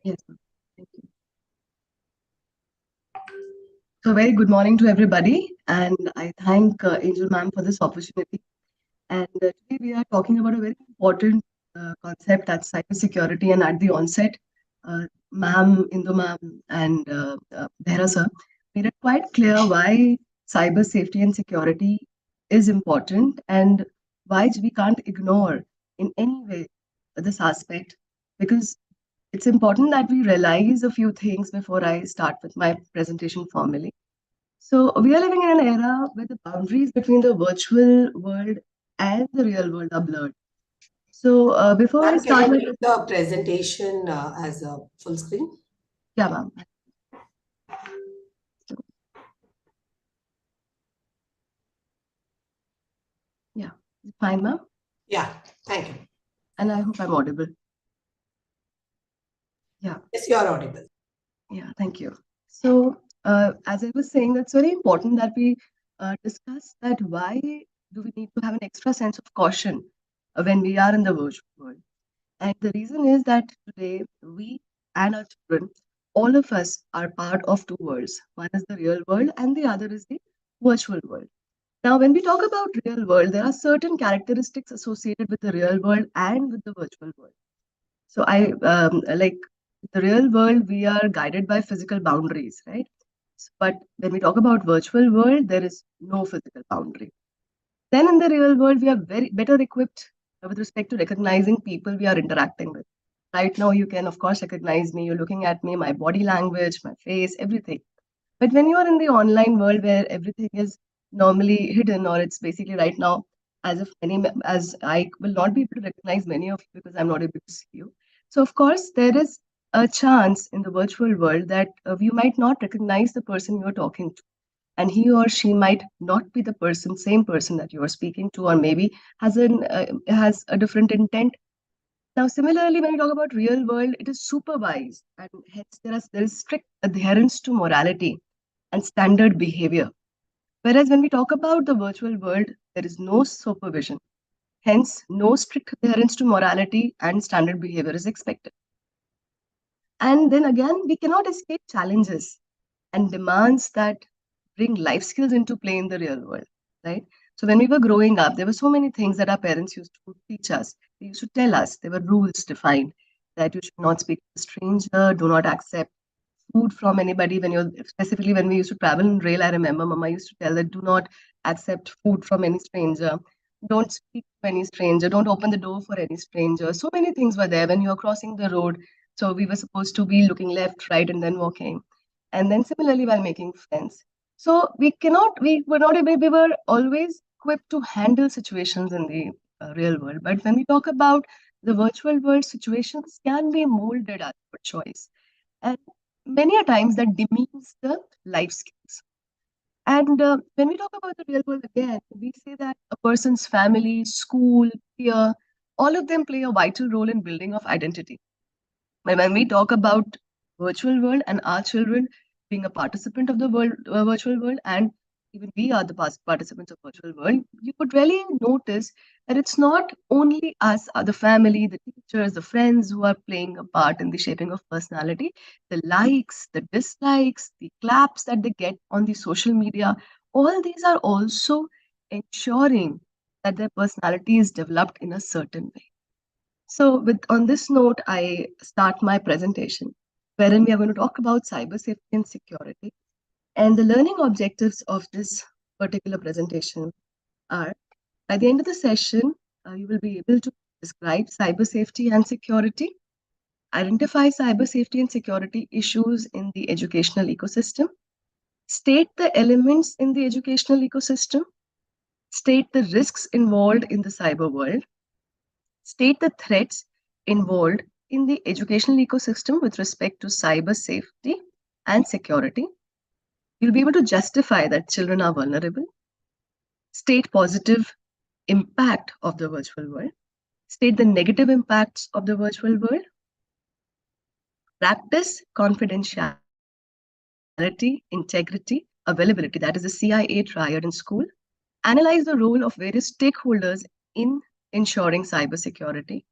Yes, ma'am. Thank you. So very good morning to everybody, and I thank Angel ma'am for this opportunity. And today we are talking about a very important concept, that's cybersecurity. And at the onset, ma'am, Indu ma'am, and Behra sir made it quite clear why cyber safety and security is important and why we can't ignore in any way this aspect, because it's important that we realize a few things before I start with my presentation formally. So, we are living in an era where the boundaries between the virtual world and the real world are blurred. So, before I Ma'am, can start you my make the presentation as a full screen? yeah, ma'am. So, yeah, fine, ma'am. Yeah, thank you. And I hope I'm audible. Yeah, Yes, you are audible. yeah, thank you. So, as I was saying, it's very important that we discuss that why do we need to have an extra sense of caution when we are in the virtual world. And the reason is that today we and our children, all of us are part of two worlds. One is the real world and the other is the virtual world. Now, when we talk about real world, there are certain characteristics associated with the real world and with the virtual world. So I like the real world, we are guided by physical boundaries, right? But when we talk about virtual world, there is no physical boundary. Then in the real world, we are very better equipped with respect to recognizing people we are interacting with. Right now, you can, of course, recognize me. You're looking at me, my body language, my face, everything. But when you are in the online world where everything is normally hidden, or it's basically right now, as if as I will not be able to recognize many of you because I'm not able to see you. So, of course, there is a chance in the virtual world that you might not recognize the person you're talking to, and he or she might not be the same person that you are speaking to, or maybe has a different intent. Now, similarly, when we talk about real world, it is supervised, and hence there is strict adherence to morality and standard behavior. Whereas when we talk about the virtual world, there is no supervision. Hence, no strict adherence to morality and standard behavior is expected. And then again, we cannot escape challenges and demands that bring life skills into play in the real world, right? So when we were growing up, there were so many things that our parents used to teach us. They used to tell us, there were rules defined that you should not speak to a stranger, do not accept food from anybody when you're, specifically when we used to travel in rail. I remember Mama used to tell that do not accept food from any stranger, don't speak to any stranger, don't open the door for any stranger. So many things were there when you were crossing the road. So we were supposed to be looking left, right, and then walking. And then similarly while making friends. So we were not able, we were always equipped to handle situations in the real world. But when we talk about the virtual world, situations can be molded as per choice. And many a times that demeans the life skills. And when we talk about the real world again, we say that a person's family, school, peer, all of them play a vital role in building of identity. And when we talk about virtual world and our children being a participant of the virtual world, and even we are the participants of virtual world, you would really notice that it's not only us, the family, the teachers, the friends who are playing a part in the shaping of personality. The likes, the dislikes, the claps that they get on the social media, all these are also ensuring that their personality is developed in a certain way. So, with on this note, I start my presentation, wherein we are going to talk about cyber safety and security. And the learning objectives of this particular presentation are: by the end of the session, you will be able to describe cyber safety and security, identify cyber safety and security issues in the educational ecosystem, state the elements in the educational ecosystem, state the risks involved in the cyber world, state the threats involved in the educational ecosystem with respect to cyber safety and security. You'll be able to justify that children are vulnerable, state positive impact of the virtual world, state the negative impacts of the virtual world, practice confidentiality, integrity, availability, that is the CIA triad in school, analyze the role of various stakeholders in ensuring cybersecurity,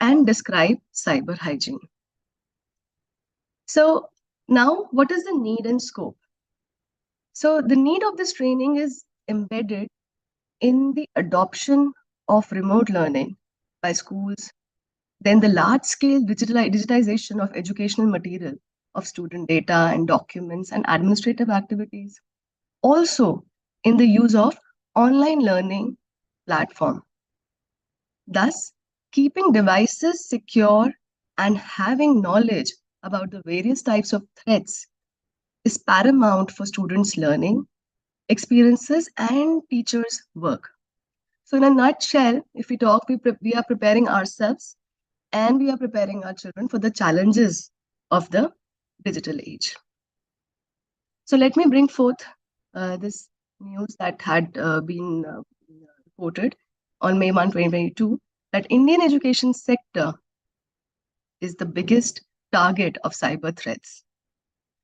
and describe cyber hygiene. So now, what is the need and scope? So the need of this training is embedded in the adoption of remote learning by schools, then the large-scale digitization of educational material, of student data and documents and administrative activities, also in the use of online learning platform. Thus, keeping devices secure and having knowledge about the various types of threats is paramount for students' learning, experiences, and teachers' work. So, in a nutshell, if we talk, we are preparing ourselves and we are preparing our children for the challenges of the digital age. So, let me bring forth this news that had been reported on May 1, 2022, that Indian education sector is the biggest target of cyber threats.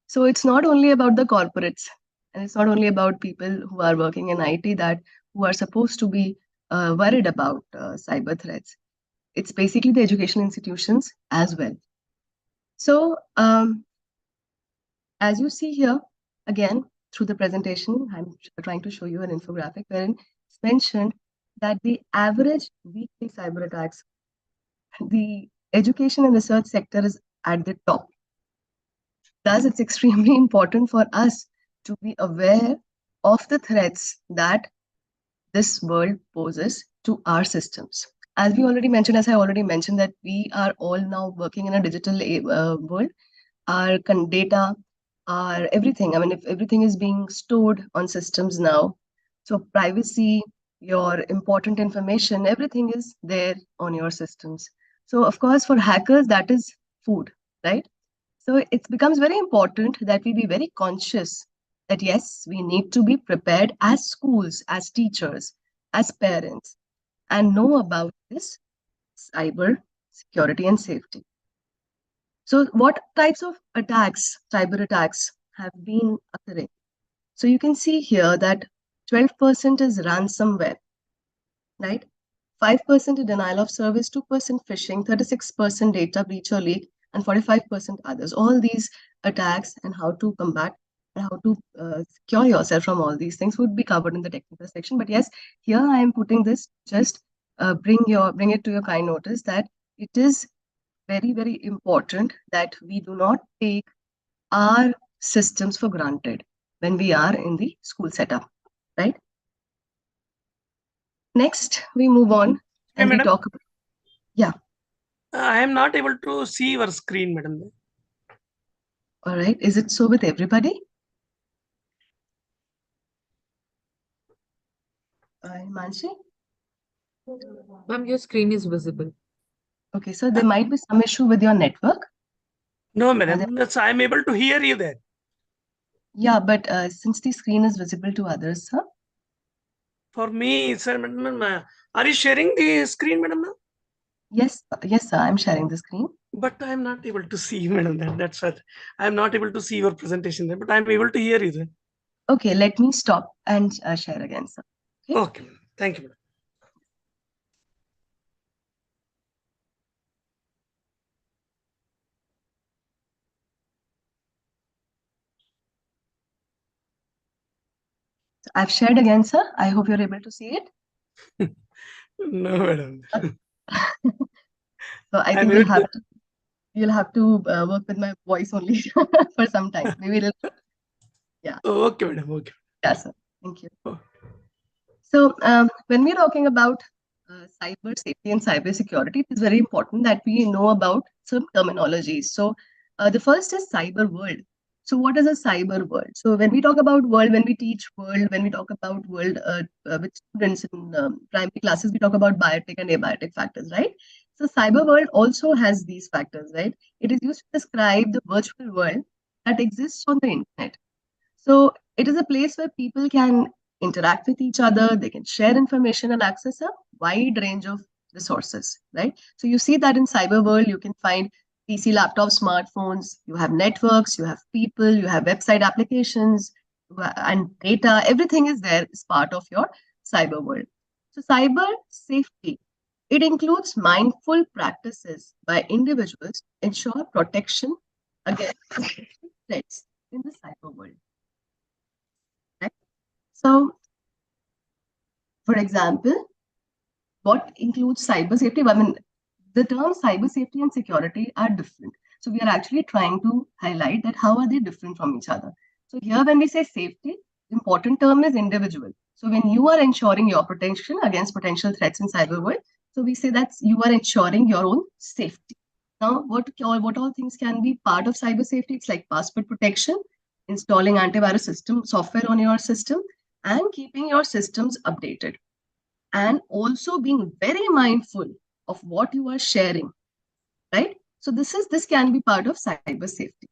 So it's not only about the corporates, and it's not only about people who are working in IT that who are supposed to be worried about cyber threats. It's basically the educational institutions as well. So as you see here, again, through the presentation, I'm trying to show you an infographic wherein it's mentioned that the average weekly cyber attacks, the education and research sector is at the top. Thus, it's extremely important for us to be aware of the threats that this world poses to our systems. As we already mentioned, as I already mentioned, that we are all now working in a digital world. Our data, our everything. I mean, if everything is being stored on systems now, so privacy, your important information, everything is there on your systems. So, of course, for hackers, that is food, right? So it becomes very important that we be very conscious that yes, we need to be prepared as schools, as teachers, as parents, and know about this cyber security and safety. So what types of attacks, cyber attacks, have been occurring? So you can see here that 12% is ransomware, right? 5% denial of service, 2% phishing, 36% data breach or leak, and 45% others. All these attacks and how to combat and how to secure yourself from all these things would be covered in the technical section. But yes, here I am putting this just bring it to your kind notice that it is very, very important that we do not take our systems for granted when we are in the school setup, right? Next, we move on and we madam. talk about, yeah. I am not able to see your screen, madam. All right. Is it so with everybody? Manshi? Ma'am, your screen is visible. Okay, so there might be some issue with your network. No, madam. That's I am able to hear you there. Yeah, but since the screen is visible to others, huh? For me, sir, madam, are you sharing the screen, madam? Yes, yes, sir. I'm sharing the screen. But I am not able to see, madam. That's what I am not able to see your presentation there. But I am able to hear you there. Okay, let me stop and share again, sir. Okay, okay, thank you, madam. So I've shared again, sir. I hope you're able to see it. No, madam. So I think you'll have to work with my voice only for some time. Maybe yeah. Okay, madam. Okay. Yeah, sir. Thank you. Oh. So when we're talking about cyber safety and cyber security, it is very important that we know about some terminologies. So the first is cyber world. So what is a cyber world? So when we talk about world, when we teach world, when we talk about world with students in primary classes, we talk about biotic and abiotic factors, right? So cyber world also has these factors, right? It is used to describe the virtual world that exists on the internet. So it is a place where people can interact with each other, they can share information and access a wide range of resources, right? So you see that in cyber world, you can find PC, laptops, smartphones, you have networks, you have people, you have website applications and data, everything is there as part of your cyber world. So cyber safety, it includes mindful practices by individuals to ensure protection against threats in the cyber world. Right? So, for example, what includes cyber safety? I mean, the terms cyber safety and security are different. So we are actually trying to highlight that how are they different from each other. So here when we say safety, the important term is individual. So when you are ensuring your protection against potential threats in cyber world, so we say that you are ensuring your own safety. Now, what all things can be part of cyber safety? It's like password protection, installing antivirus system software on your system, and keeping your systems updated, and also being very mindful of what you are sharing, right? So this can be part of cyber safety.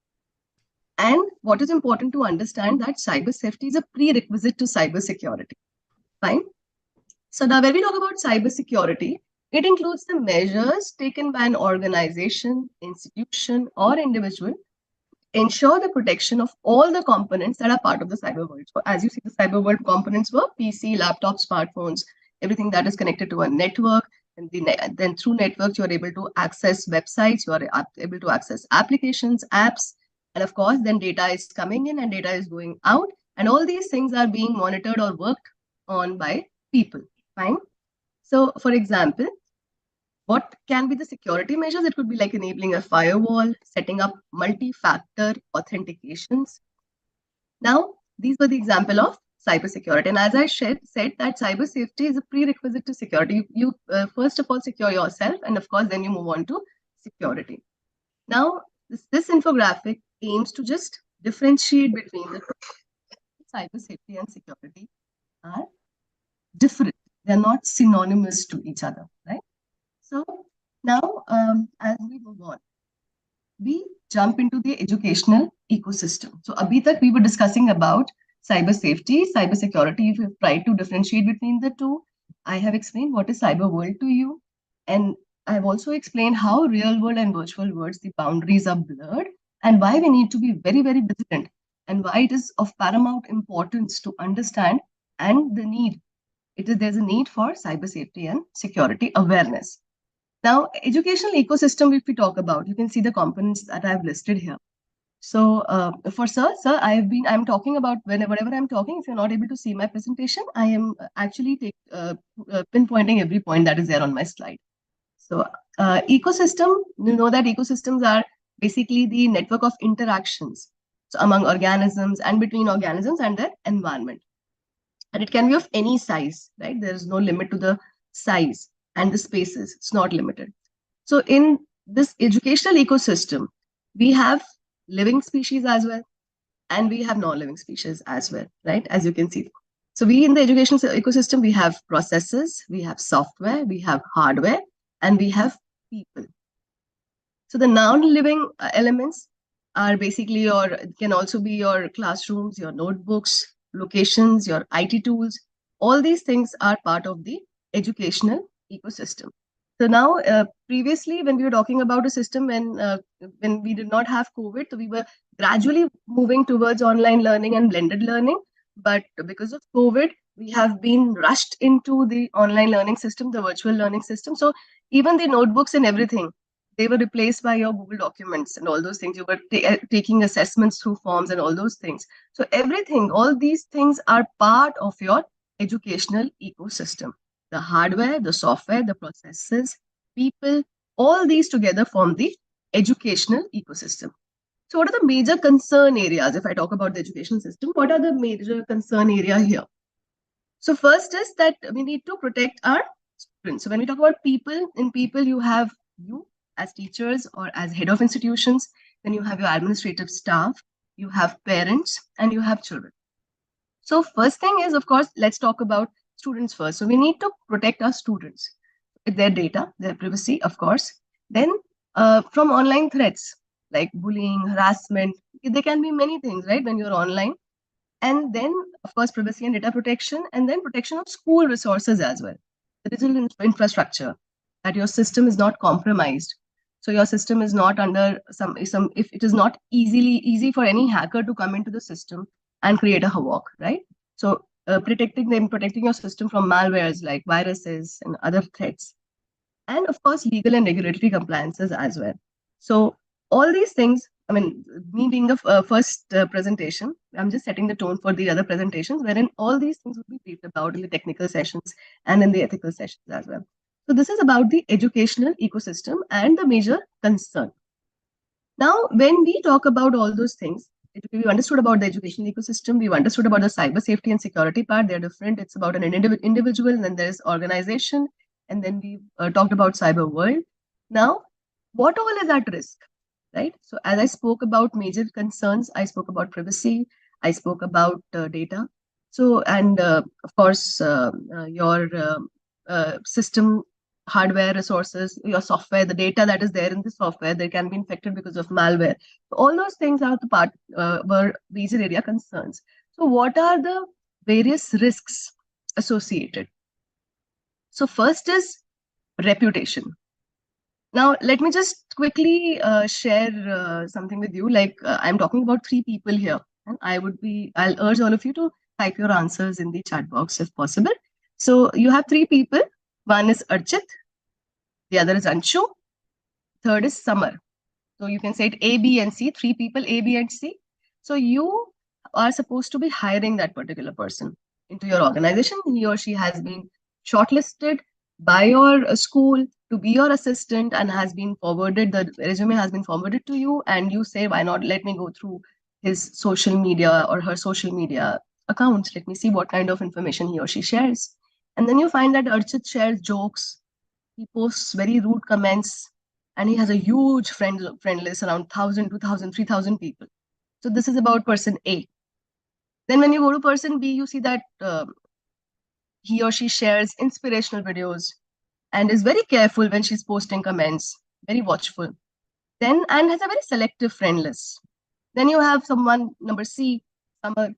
And what is important to understand that cyber safety is a prerequisite to cyber security. Fine. So now when we talk about cyber security, it includes the measures taken by an organization, institution, or individual ensure the protection of all the components that are part of the cyber world. So as you see, the cyber world components were PC, laptops, smartphones, everything that is connected to a network. And then through networks, you're able to access websites, you are able to access applications, apps, and of course, then data is coming in and data is going out. And all these things are being monitored or worked on by people. Fine. So, for example, what can be the security measures? It could be like enabling a firewall, setting up multi-factor authentications. Now, these were the example of cybersecurity. And as I said that cyber safety is a prerequisite to security. You first of all secure yourself, and of course, then you move on to security. Now, this infographic aims to just differentiate between the cyber safety and security are different. They're not synonymous to each other, right? So now, as we move on, we jump into the educational ecosystem. So abhi tak we were discussing about cyber safety, cyber security. If you've tried to differentiate between the two, I have explained what is cyber world to you. And I've also explained how real world and virtual worlds, the boundaries are blurred, and why we need to be very, very vigilant, and why it is of paramount importance to understand and the need. There's a need for cyber safety and security awareness. Now, educational ecosystem, if we talk about, you can see the components that I've listed here. So for sir, I'm talking about whenever I'm talking, if you're not able to see my presentation, I am actually pinpointing every point that is there on my slide. So ecosystem, you know that ecosystems are basically the network of interactions, so among organisms and between organisms and their environment. And it can be of any size, right? There is no limit to the size and the spaces. It's not limited. So in this educational ecosystem, we have living species as well, and we have non-living species as well, right? As you can see. So we in the educational ecosystem, we have processes, we have software, we have hardware, and we have people. So the non-living elements are basically can also be your classrooms, your notebooks, locations, your IT tools. All these things are part of the educational ecosystem. So now, previously, when we were talking about a system when we did not have COVID, so we were gradually moving towards online learning and blended learning. But because of COVID, we have been rushed into the online learning system, the virtual learning system. So even the notebooks and everything, they were replaced by your Google documents and all those things. You were taking assessments through forms and all those things. So everything, all these things are part of your educational ecosystem. The hardware, the software, the processes, people, all these together form the educational ecosystem. So what are the major concern areas? If I talk about the educational system, what are the major concern area here? So first is that we need to protect our students. So when we talk about people, in people you have you as teachers or as head of institutions, then you have your administrative staff, you have parents, and you have children. So first thing is, of course, let's talk about students first. So we need to protect our students, their data, their privacy, of course. Then from online threats like bullying, harassment, there can be many things, right, when you're online. And then, of course, privacy and data protection, and then protection of school resources as well. The digital infrastructure, that your system is not compromised. So your system is not under if it is not easy for any hacker to come into the system and create a havoc, right? So protecting your system from malwares like viruses and other threats. And of course, legal and regulatory compliances as well. So all these things I mean, me being the first presentation, I'm just setting the tone for the other presentations, wherein all these things will be briefed about in the technical sessions and in the ethical sessions as well. So this is about the educational ecosystem and the major concern. Now, when we talk about all those things, we understood about the education ecosystem, we've understood about the cyber safety and security part. They're different. It's about an individual, and then there's organization, and then we talked about cyber world. Now, what all is at risk, right? So, as I spoke about major concerns, I spoke about privacy, I spoke about data. So, and of course, your system hardware resources, your software, the data that is there in the software, they can be infected because of malware. So all those things are the part were major area concerns. So what are the various risks associated? So first is reputation. Now let me just quickly share something with you. Like I'm talking about 3 people here, and I'll urge all of you to type your answers in the chat box if possible. So you have 3 people. One is Archit, the other is Anshu, third is Summer. So you can say it A, B, and C, 3 people, A, B, and C. So you are supposed to be hiring that particular person into your organization. He or she has been shortlisted by your school to be your assistant and has been forwarded, the resume has been forwarded to you, and you say, why not let me go through his social media or her social media accounts. Let me see what kind of information he or she shares. And then you find that Archit shares jokes, he posts very rude comments, and he has a huge friend list around 1,000, 2,000, 3,000 people. So this is about person A. Then when you go to person B, you see that he or she shares inspirational videos and is very careful when she's posting comments, very watchful. Then, and has a very selective friend list. Then you have someone, number C, someone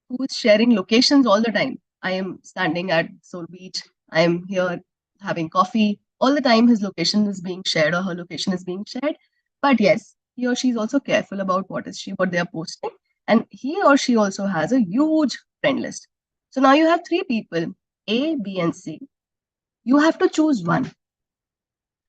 who is sharing locations all the time. I am standing at Soul Beach. I am here having coffee. All the time his location is being shared or her location is being shared. But yes, he or she is also careful about what they are posting. And he or she also has a huge friend list. So now you have 3 people, A, B, and C. You have to choose one.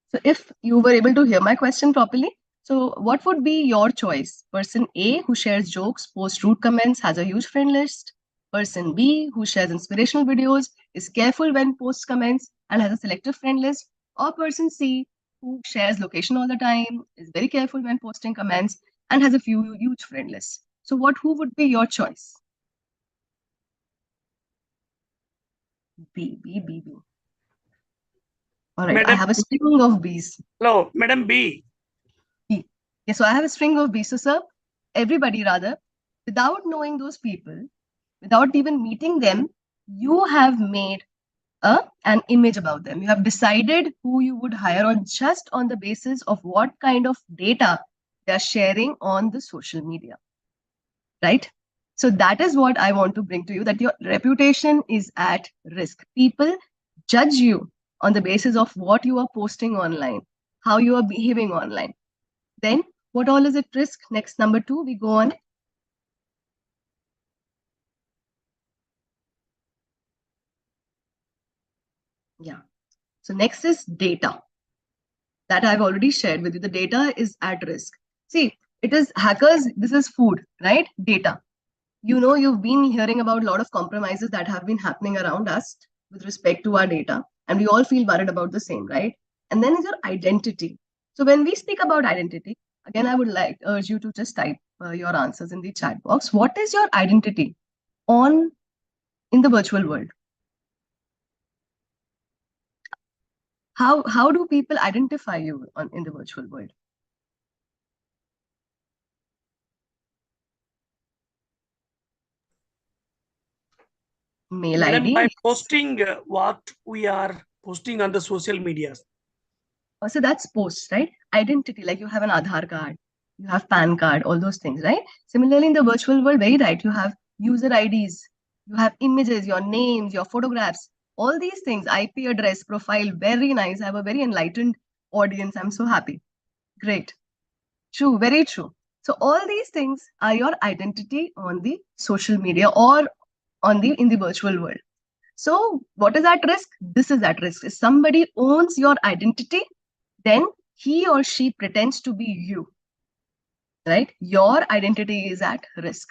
So if you were able to hear my question properly, so what would be your choice? Person A, who shares jokes, posts rude comments, has a huge friend list. Person B, who shares inspirational videos, is careful when posts comments, and has a selective friend list. Or person C, who shares location all the time, is very careful when posting comments, and has a few huge friend lists. So who would be your choice? B, B, B, B. All right, I Madam, have a string of Bs. hello, Madam B. Yeah, so I have a string of Bs. So, sir, everybody rather, without knowing those people, without even meeting them, you have made an image about them. You have decided who you would hire on just on the basis of what kind of data they are sharing on the social media, right? So that is what I want to bring to you, that your reputation is at risk. People judge you on the basis of what you are posting online, how you are behaving online. Then what all is at risk? Next, number 2, we go on. Yeah. So next is data. That I've already shared with you. The data is at risk. See, it is hackers, this is food, right? Data. You know, you've been hearing about a lot of compromises that have been happening around us with respect to our data. And we all feel worried about the same, right? And then is your identity. So when we speak about identity, again, I would like urge you to just type your answers in the chat box. What is your identity in the virtual world? How do people identify you in the virtual world? Mail Madam, ID. by posting what we are posting on the social medias. So that's posts, right? Identity, like you have an Aadhaar card, you have PAN card, all those things, right? Similarly, in the virtual world, very right, you have user IDs, you have images, your names, your photographs, all these things, IP address, profile, very nice. I have a very enlightened audience. I'm so happy. Great. True, very true. So all these things are your identity on the social media or in the virtual world. So what is at risk? This is at risk. If somebody owns your identity, then he or she pretends to be you. right? Your identity is at risk.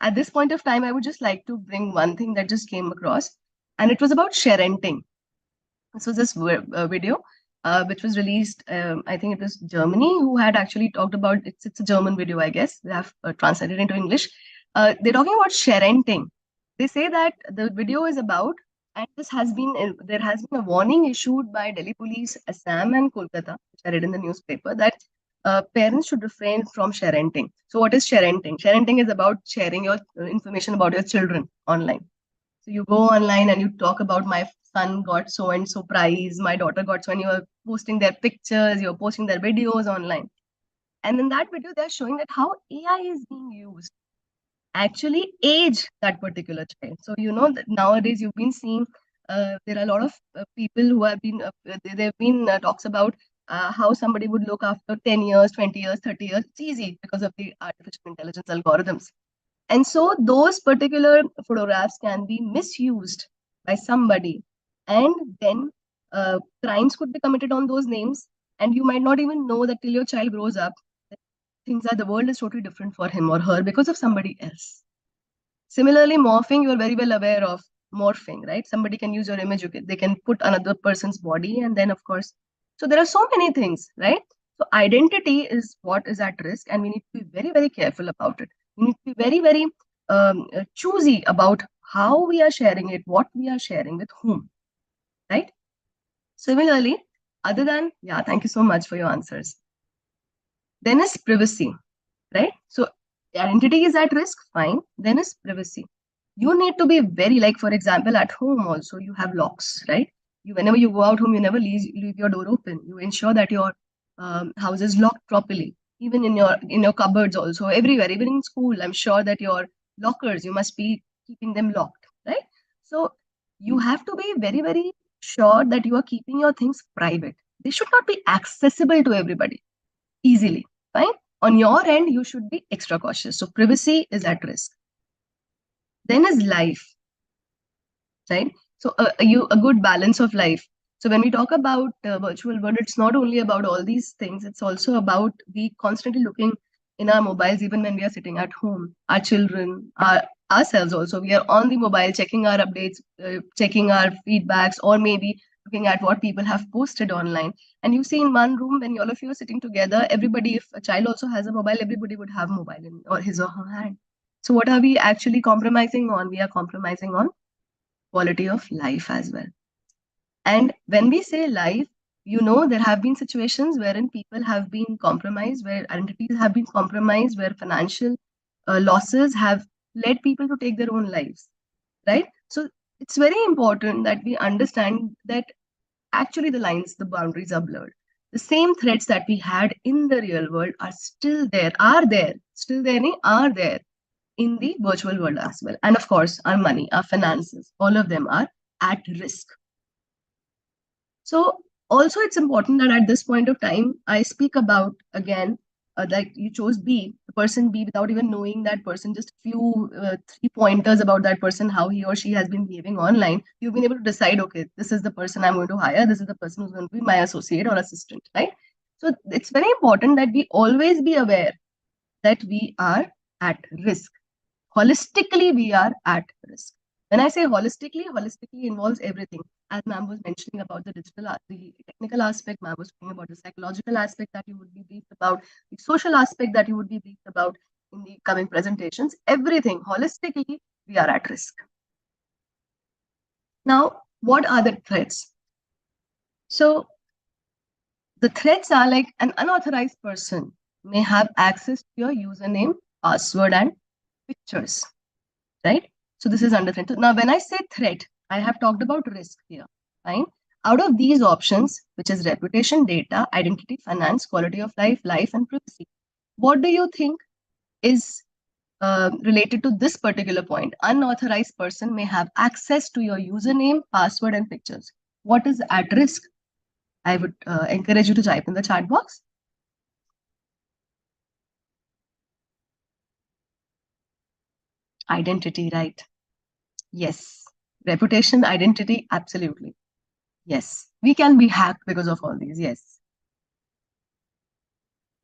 At this point of time, I would just like to bring one thing that just came across, and it was about sharenting. This was this video which was released. I think it was Germany who had actually talked about it's a German video, I guess. They have translated into English. They're talking about sharenting. They say that the video is about, and this has been there has been a warning issued by Delhi Police, Assam, and Kolkata, which I read in the newspaper, that parents should refrain from sharenting. So, what is sharenting? Sharenting is about sharing your information about your children online. So you go online and you talk about my son got so and so prize, my daughter got so, and you're posting their pictures, you're posting their videos online. And in that video, they're showing that how AI is being used actually age that particular child. So you know that nowadays you've been seeing there are a lot of people who have been there have been talks about how somebody would look after 10 years, 20 years, 30 years. It's easy because of the artificial intelligence algorithms. And so those particular photographs can be misused by somebody, and then crimes could be committed on those names, and you might not even know that till your child grows up, that things are the world is totally different for him or her because of somebody else. Similarly, morphing, you're very well aware of morphing, right? Somebody can use your image, they can put another person's body, and then, of course, so there are so many things, right? So, identity is what is at risk, and we need to be very, very careful about it. We need to be very, very choosy about how we are sharing it, what we are sharing with whom, right? Similarly, other than, yeah, thank you so much for your answers. Then is privacy, right? So identity is at risk, fine. Then is privacy. You need to be very, like, for example, at home also, you have locks, right? You, whenever you go out home, you never leave your door open. You ensure that your house is locked properly. Even in your cupboards also, everywhere, even in school, I'm sure that your lockers, you must be keeping them locked, right? So you have to be very, very sure that you are keeping your things private. They should not be accessible to everybody easily, fine? On your end, you should be extra cautious. So privacy is at risk. Then is life, right? So a good balance of life. So when we talk about virtual world, it's not only about all these things. It's also about we constantly looking in our mobiles, even when we are sitting at home. Our children, ourselves also, we are on the mobile, checking our updates, checking our feedbacks, or maybe looking at what people have posted online. And you see in one room, when all of you are sitting together, everybody, if a child also has a mobile, everybody would have mobile in or his or her hand. So what are we actually compromising on? We are compromising on quality of life as well. And when we say life, you know, there have been situations wherein people have been compromised, where identities have been compromised, where financial losses have led people to take their own lives, right? So it's very important that we understand that actually the lines, the boundaries are blurred. The same threats that we had in the real world are still there, still there, are there in the virtual world as well. And of course, our money, our finances, all of them are at risk. So also it's important that at this point of time, I speak about, again, like you chose B, the person B, without even knowing that person, just a few 3 pointers about that person, how he or she has been behaving online. You've been able to decide, okay, this is the person I'm going to hire. This is the person who's going to be my associate or assistant, right? So it's very important that we always be aware that we are at risk. Holistically, we are at risk. When I say holistically, holistically involves everything. As ma'am was mentioning about the digital, the technical aspect, ma'am was talking about the psychological aspect that you would be briefed about, the social aspect that you would be briefed about in the coming presentations. Everything holistically, we are at risk. Now, what are the threats? So, the threats are like an unauthorized person may have access to your username, password, and pictures, right? So this is under threat. Now, when I say threat, I have talked about risk here, fine? Out of these options, which is reputation, data, identity, finance, quality of life, and privacy, what do you think is related to this particular point? Unauthorized person may have access to your username, password, and pictures. What is at risk? I would encourage you to type in the chat box. Identity, right? Yes. Reputation, identity, absolutely. Yes. We can be hacked because of all these. Yes.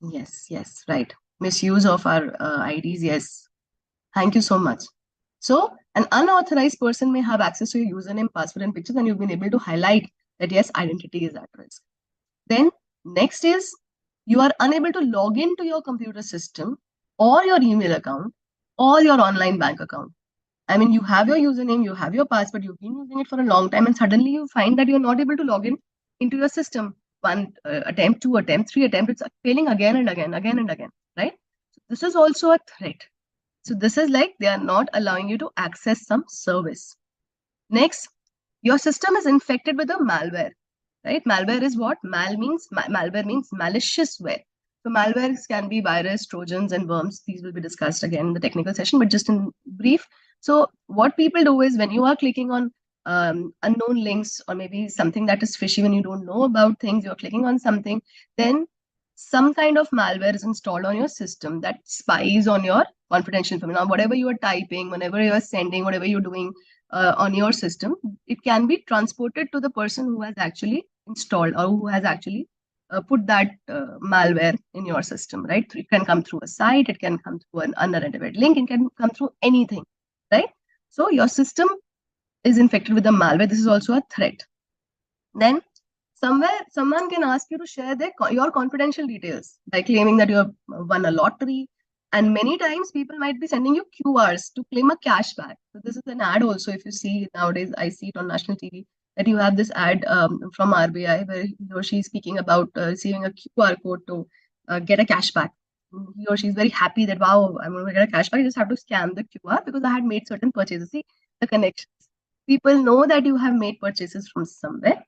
Yes, right. misuse of our IDs. Yes. Thank you so much. So an unauthorized person may have access to your username, password, and pictures, and you've been able to highlight that yes, identity is at risk. Then next is you are unable to log into your computer system or your email account or your online bank account. I mean, you have your username, you have your password, you've been using it for a long time, and suddenly you find that you're not able to log in into your system. One attempt, two attempt, three attempt, it's failing again and again, right? So this is also a threat. So this is like they are not allowing you to access some service. Next, your system is infected with a malware, right? Malware is what? Malware means maliciousware. So malwares can be virus, trojans, and worms. These will be discussed again in the technical session, but just in brief. So what people do is when you are clicking on unknown links or maybe something that is fishy when you don't know about things, you're clicking on something, then some kind of malware is installed on your system that spies on your confidential information. Now, whatever you are typing, whenever you are sending, whatever you're doing on your system, it can be transported to the person who has actually installed or who has actually put that malware in your system, right? It can come through a site, it can come through an unidentified link, it can come through anything, right? So your system is infected with a malware. This is also a threat. Then someone can ask you to share your confidential details by claiming that you have won a lottery, and many times people might be sending you QRs to claim a cashback. So this is an ad also. If you see nowadays, I see it on national TV that you have this ad from RBI where he or she is speaking about receiving a QR code to get a cashback. He or she is very happy that wow, I'm going to get a cashback. I just have to scan the QR because I had made certain purchases. See the connections. People know that you have made purchases from somewhere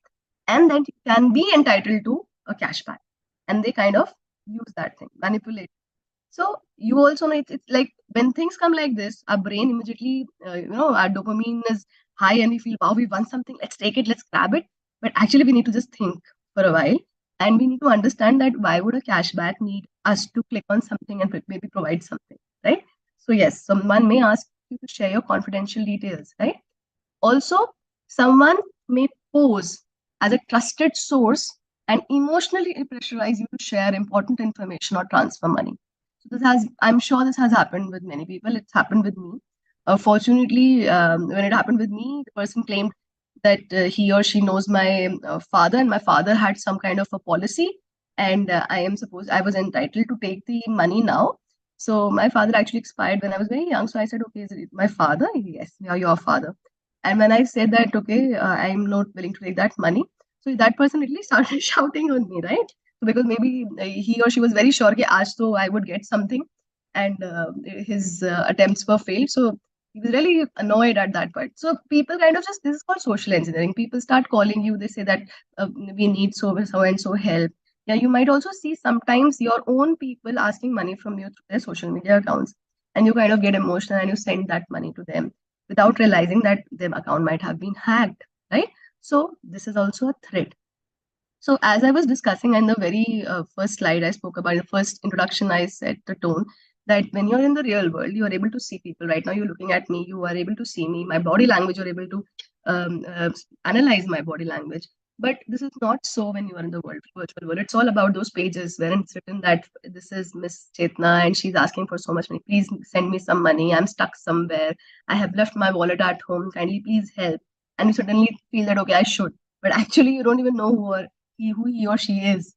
and then you can be entitled to a cashback, and they kind of use that thing, manipulate. So you also know it's like when things come like this, our brain immediately, our dopamine is high and we feel, wow, we won something, let's take it, let's grab it. But actually we need to just think for a while, and we need to understand that why would a cashback need us to click on something and maybe provide something, right? So yes, someone may ask you to share your confidential details, right? Also, someone may pose as a trusted source and emotionally pressurize you to share important information or transfer money. So I'm sure this has happened with many people. It's happened with me. Fortunately, when it happened with me, the person claimed that he or she knows my father, and my father had some kind of a policy, and I was entitled to take the money now. So my father actually expired when I was very young. So I said, okay, is it my father? Yes, yeah, your father. And when I said that, okay, I'm not willing to take that money, so that person literally started shouting on me, right? So because maybe he or she was very sure that aaj to I would get something, and his attempts were failed. So he was really annoyed at that point. So people kind of just, this is called social engineering. People start calling you. They say that we need so and so help. Yeah, you might also see sometimes your own people asking money from you through their social media accounts, and you kind of get emotional and you send that money to them without realizing that their account might have been hacked, right? So this is also a threat. So as I was discussing in the very first slide, I spoke about the first introduction, I set the tone that when you're in the real world, you are able to see people. Right now, you're looking at me, you are able to see me, my body language, you're able to analyze my body language. But this is not so when you are in the virtual world. It's all about those pages where it's written that this is Miss Chetna and she's asking for so much money. Please send me some money. I'm stuck somewhere. I have left my wallet at home. Kindly please help. And you suddenly feel that, okay, I should. But actually, you don't even know who he or she is.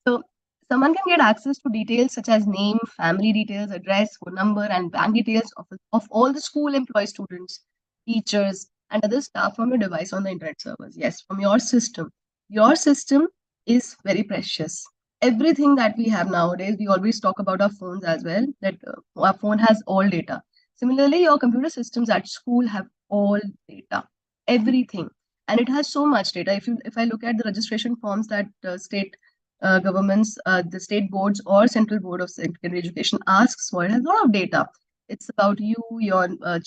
So someone can get access to details such as name, family details, address, phone number, and bank details of all the school employee students, teachers, and other staff from your device on the internet servers. Yes, from your system. Your system is very precious. Everything that we have nowadays, we always talk about our phones as well, that our phone has all data. Similarly, your computer systems at school have all data, everything, and it has so much data. If I look at the registration forms that state governments, the state boards or central board of secondary education asks for, it has a lot of data. It's about you, your the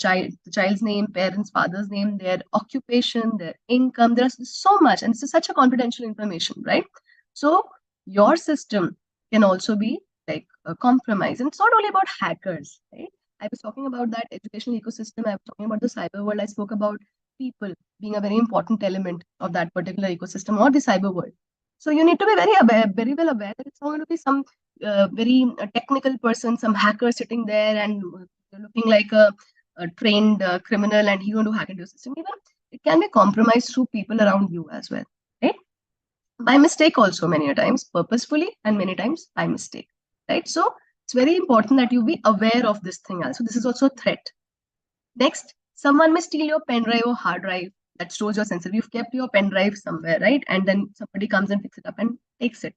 child's name, parents, father's name, their occupation, their income. There's so much, and this is such a confidential information, right? So your system can also be like compromised. And it's not only about hackers, right? I was talking about that educational ecosystem. I was talking about the cyber world. I spoke about people being a very important element of that particular ecosystem or the cyber world. So you need to be very well aware that it's not going to be some very technical person, some hacker sitting there and looking like a trained criminal, and he going to hack into your system. Even it can be compromised through people around you as well, right? By mistake also, many a times purposefully, and many times by mistake, right? So it's very important that you be aware of this thing also. This is also a threat. Next, someone may steal your pen drive or hard drive that stores your sensor. You've kept your pen drive somewhere, right? And then somebody comes and picks it up and takes it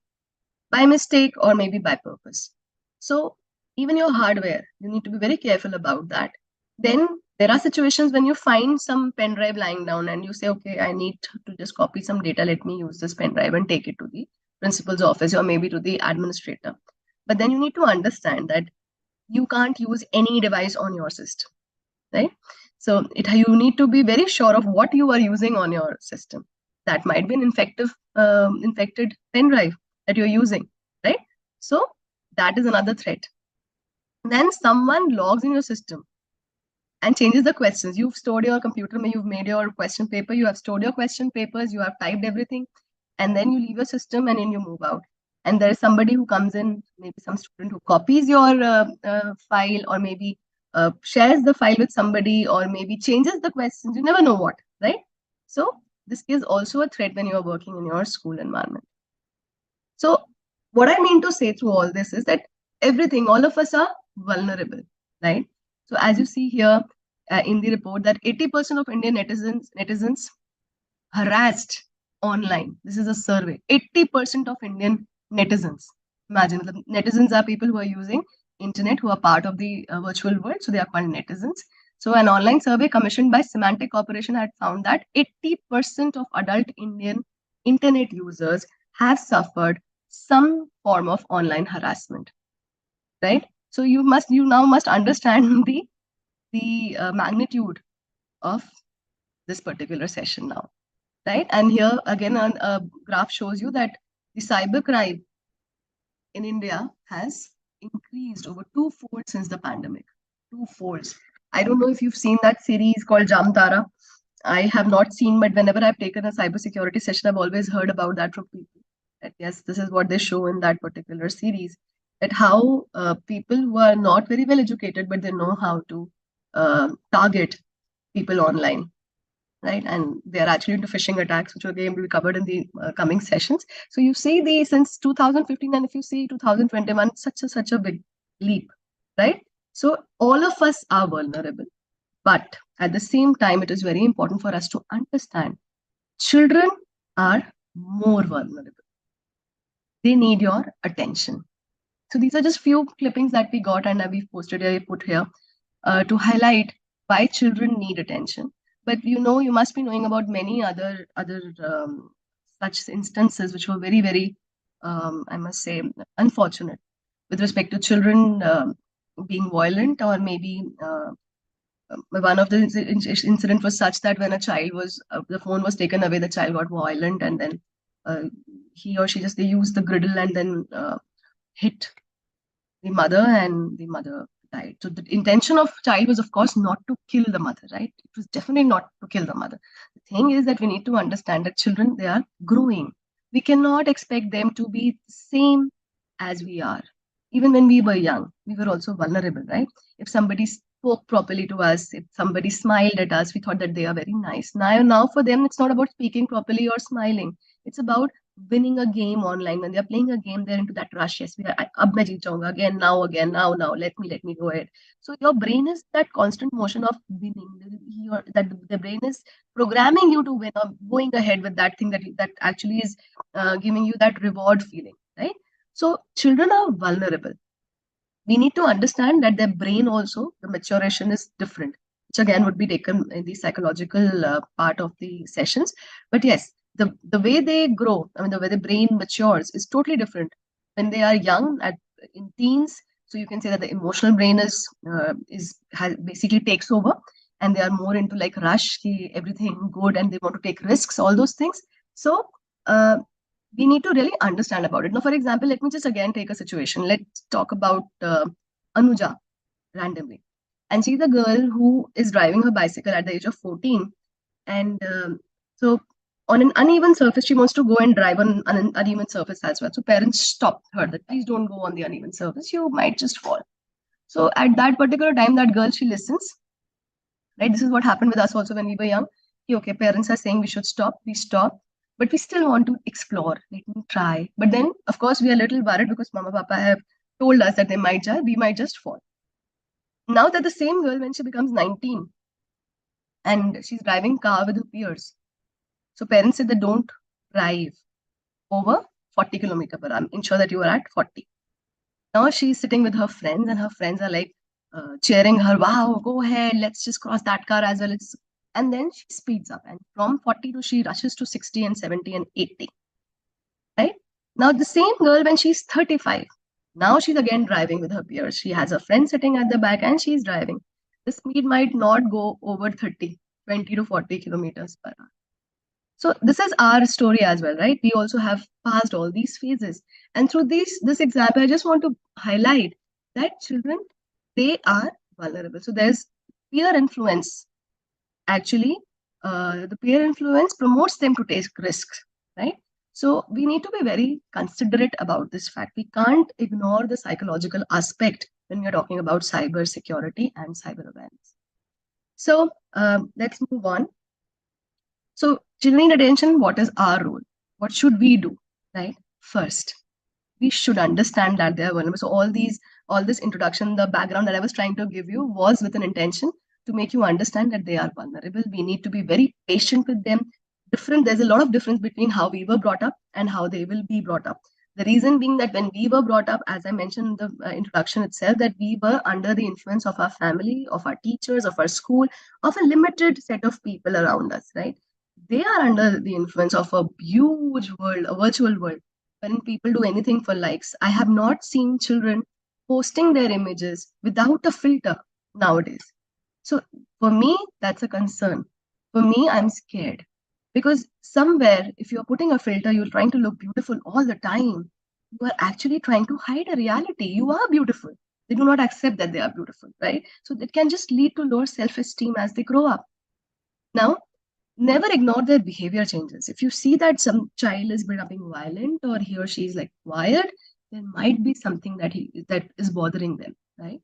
by mistake or maybe by purpose. So even your hardware, you need to be very careful about that. Then there are situations when you find some pen drive lying down and you say, okay, I need to just copy some data. Let me use this pen drive and take it to the principal's office or maybe to the administrator. But then you need to understand that you can't use any device on your system, right? So you need to be very sure of what you are using on your system. That might be an infected pen drive that you're using, right? So that is another threat. Then someone logs in your system and changes the questions. You've stored your computer, you've made your question paper, you have stored your question papers, you have typed everything, and then you leave your system and then you move out. And there is somebody who comes in, maybe some student who copies your file, or maybe shares the file with somebody, or maybe changes the questions. You never know what, right? So this is also a threat when you are working in your school environment. So what I mean to say through all this is that everything, all of us are vulnerable, right? So as you see here in the report, that 80% of Indian netizens harassed online. This is a survey. 80% of Indian netizens. Imagine, the netizens are people who are using internet, who are part of the virtual world. So they are called netizens. So an online survey commissioned by Semantic Corporation had found that 80% of adult Indian internet users have suffered some form of online harassment, right? So you now must understand the magnitude of this particular session now, right? And here again, a graph shows you that the cybercrime in India has increased over twofold since the pandemic. Twofolds. I don't know if you've seen that series called Jamtara. I have not seen, but whenever I've taken a cybersecurity session, I've always heard about that from people. That yes, this is what they show in that particular series. That how people who are not very well educated, but they know how to target people online, right? And they are actually into phishing attacks, which again will be covered in the coming sessions. So you see since 2015, and if you see 2021, such a big leap, right? So all of us are vulnerable, but at the same time, it is very important for us to understand children are more vulnerable. They need your attention. So these are just few clippings that we got and we've posted here, put here to highlight why children need attention. But you must be knowing about many other such instances which were very, very, I must say, unfortunate with respect to children being violent, or maybe one of the incident was such that when a child was, the phone was taken away, the child got violent, and then he or she they used the griddle and then hit the mother, and the mother died. So the intention of child was, of course, not to kill the mother, right? It was definitely not to kill the mother. The thing is that we need to understand that children, they are growing. We cannot expect them to be the same as we are. Even when we were young, we were also vulnerable, right? If somebody spoke properly to us, if somebody smiled at us, we thought that they are very nice. Now for them, it's not about speaking properly or smiling. It's about winning a game online. When they're playing a game, they're into that rush. Yes, ab main jeet jaunga, again, now, let me go ahead. So your brain is that constant motion of winning. That the brain is programming you to win, or going ahead with that thing that actually is giving you that reward feeling, right? So children are vulnerable. We need to understand that their brain also, the maturation is different, which again would be taken in the psychological part of the sessions. But yes, the way they grow, I mean, the way the brain matures is totally different when they are young, in teens. So you can say that the emotional brain basically takes over, and they are more into like rush, everything good, and they want to take risks, all those things. So we need to really understand about it. Now, for example, let me just again take a situation. Let's talk about Anuja randomly. And she's a girl who is driving her bicycle at the age of 14. And so on an uneven surface, she wants to go and drive on an uneven surface as well. So parents stopped her that please don't go on the uneven surface. You might just fall. So at that particular time, that girl, she listens, right? This is what happened with us also when we were young. Okay, parents are saying we should stop. We stop, but we still want to explore. Let me try. But then, of course, we are a little worried because mama, papa have told us that we might just fall. Now that the same girl, when she becomes 19 and she's driving car with her peers, so parents said that don't drive over 40 kilometer per hour. Ensure that you are at 40. Now she's sitting with her friends, and her friends are like cheering her. Wow, go ahead, let's just cross that car as well. And then she speeds up, and from 40 to she rushes to 60 and 70 and 80. Right now, the same girl when she's 35, now she's again driving with her peers. She has a friend sitting at the back, and she's driving. The speed might not go over 30, 20 to 40 kilometers per hour. So this is our story as well, right? We also have passed all these phases. And through this example, I just want to highlight that children, they are vulnerable. So there's peer influence. Actually, the peer influence promotes them to take risks, right? So we need to be very considerate about this fact. We can't ignore the psychological aspect when we're talking about cyber security and cyber awareness. So let's move on. So children need attention. What is our role? What should we do? Right? First, we should understand that they are vulnerable. So all this introduction, the background that I was trying to give you was with an intention to make you understand that they are vulnerable. We need to be very patient with them. There's a lot of difference between how we were brought up and how they will be brought up. The reason being that when we were brought up, as I mentioned in the introduction itself, that we were under the influence of our family, of our teachers, of our school, of a limited set of people around us, right? They are under the influence of a huge world, a virtual world, when people do anything for likes. I have not seen children posting their images without a filter nowadays. So for me, that's a concern. For me, I'm scared. Because somewhere, if you're putting a filter, you're trying to look beautiful all the time. You are actually trying to hide a reality. You are beautiful. They do not accept that they are beautiful, right? So that can just lead to lower self-esteem as they grow up. Now, never ignore their behavior changes. If you see that some child is becoming violent or he or she is like quiet, there might be something that is bothering them, right?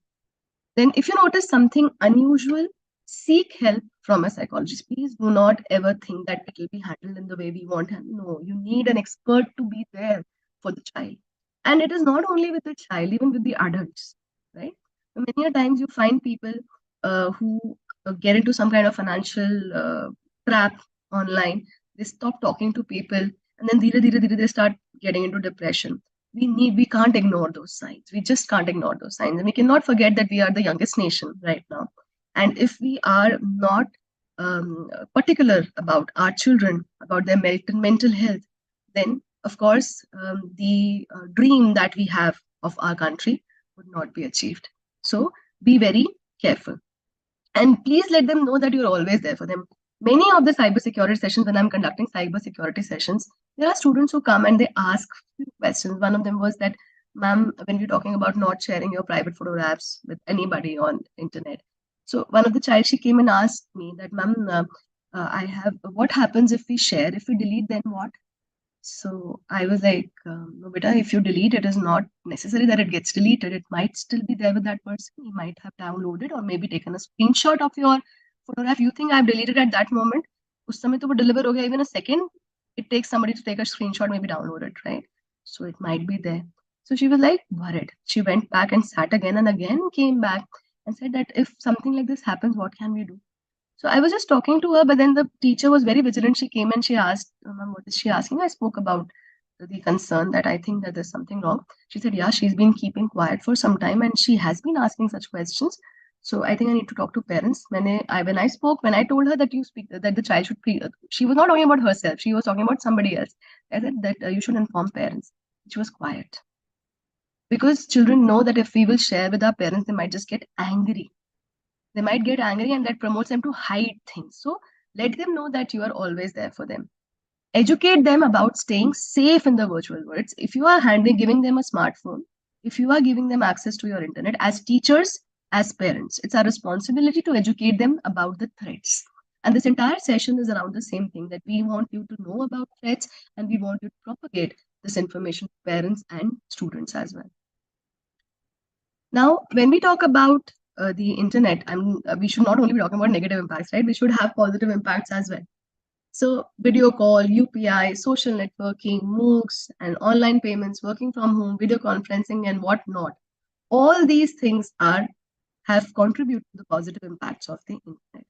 Then if you notice something unusual, seek help from a psychologist. Please do not ever think that it will be handled in the way we want. No, you need an expert to be there for the child. And it is not only with the child, even with the adults, right? Many a times you find people who get into some kind of financial trap online. They stop talking to people, and then they start getting into depression. We can't ignore those signs. We just can't ignore those signs. And we cannot forget that we are the youngest nation right now. And if we are not particular about our children, about their mental health, then of course the dream that we have of our country would not be achieved. So be very careful. And please let them know that you're always there for them. Many of the cybersecurity sessions, when I'm conducting cybersecurity sessions, there are students who come and they ask few questions. One of them was that, ma'am, when you're talking about not sharing your private photographs with anybody on internet. So one of the child, she came and asked me that, ma'am, what happens if we share? If we delete, then what? So I was like, no, beta, if you delete, it is not necessary that it gets deleted. It might still be there with that person. He might have downloaded or maybe taken a screenshot of your photograph. You think I've deleted at that moment? Us samay to wo deliver ho gaya, even a second. It takes somebody to take a screenshot, maybe download it, right? So it might be there. So she was like worried. She went back and sat again and again, came back and said that if something like this happens, what can we do? So I was just talking to her, but then the teacher was very vigilant. She came and she asked, Ma'am, what is she asking? I spoke about the concern that I think that there's something wrong. She said, yeah, she's been keeping quiet for some time and she has been asking such questions. So I think I need to talk to parents. When I told her that that the child should she was not talking about herself. She was talking about somebody else. I said that you should inform parents. She was quiet. Because children know that if we will share with our parents, they might just get angry. They might get angry and that promotes them to hide things. So let them know that you are always there for them. Educate them about staying safe in the virtual world. If you are giving them a smartphone, if you are giving them access to your internet, as teachers, as parents, it's our responsibility to educate them about the threats. And this entire session is around the same thing, that we want you to know about threats and we want you to propagate this information to parents and students as well. Now, when we talk about the internet, we should not only be talking about negative impacts, right? We should have positive impacts as well. So video call, UPI, social networking, MOOCs, and online payments, working from home, video conferencing, and whatnot. All these things have contributed to the positive impacts of the internet.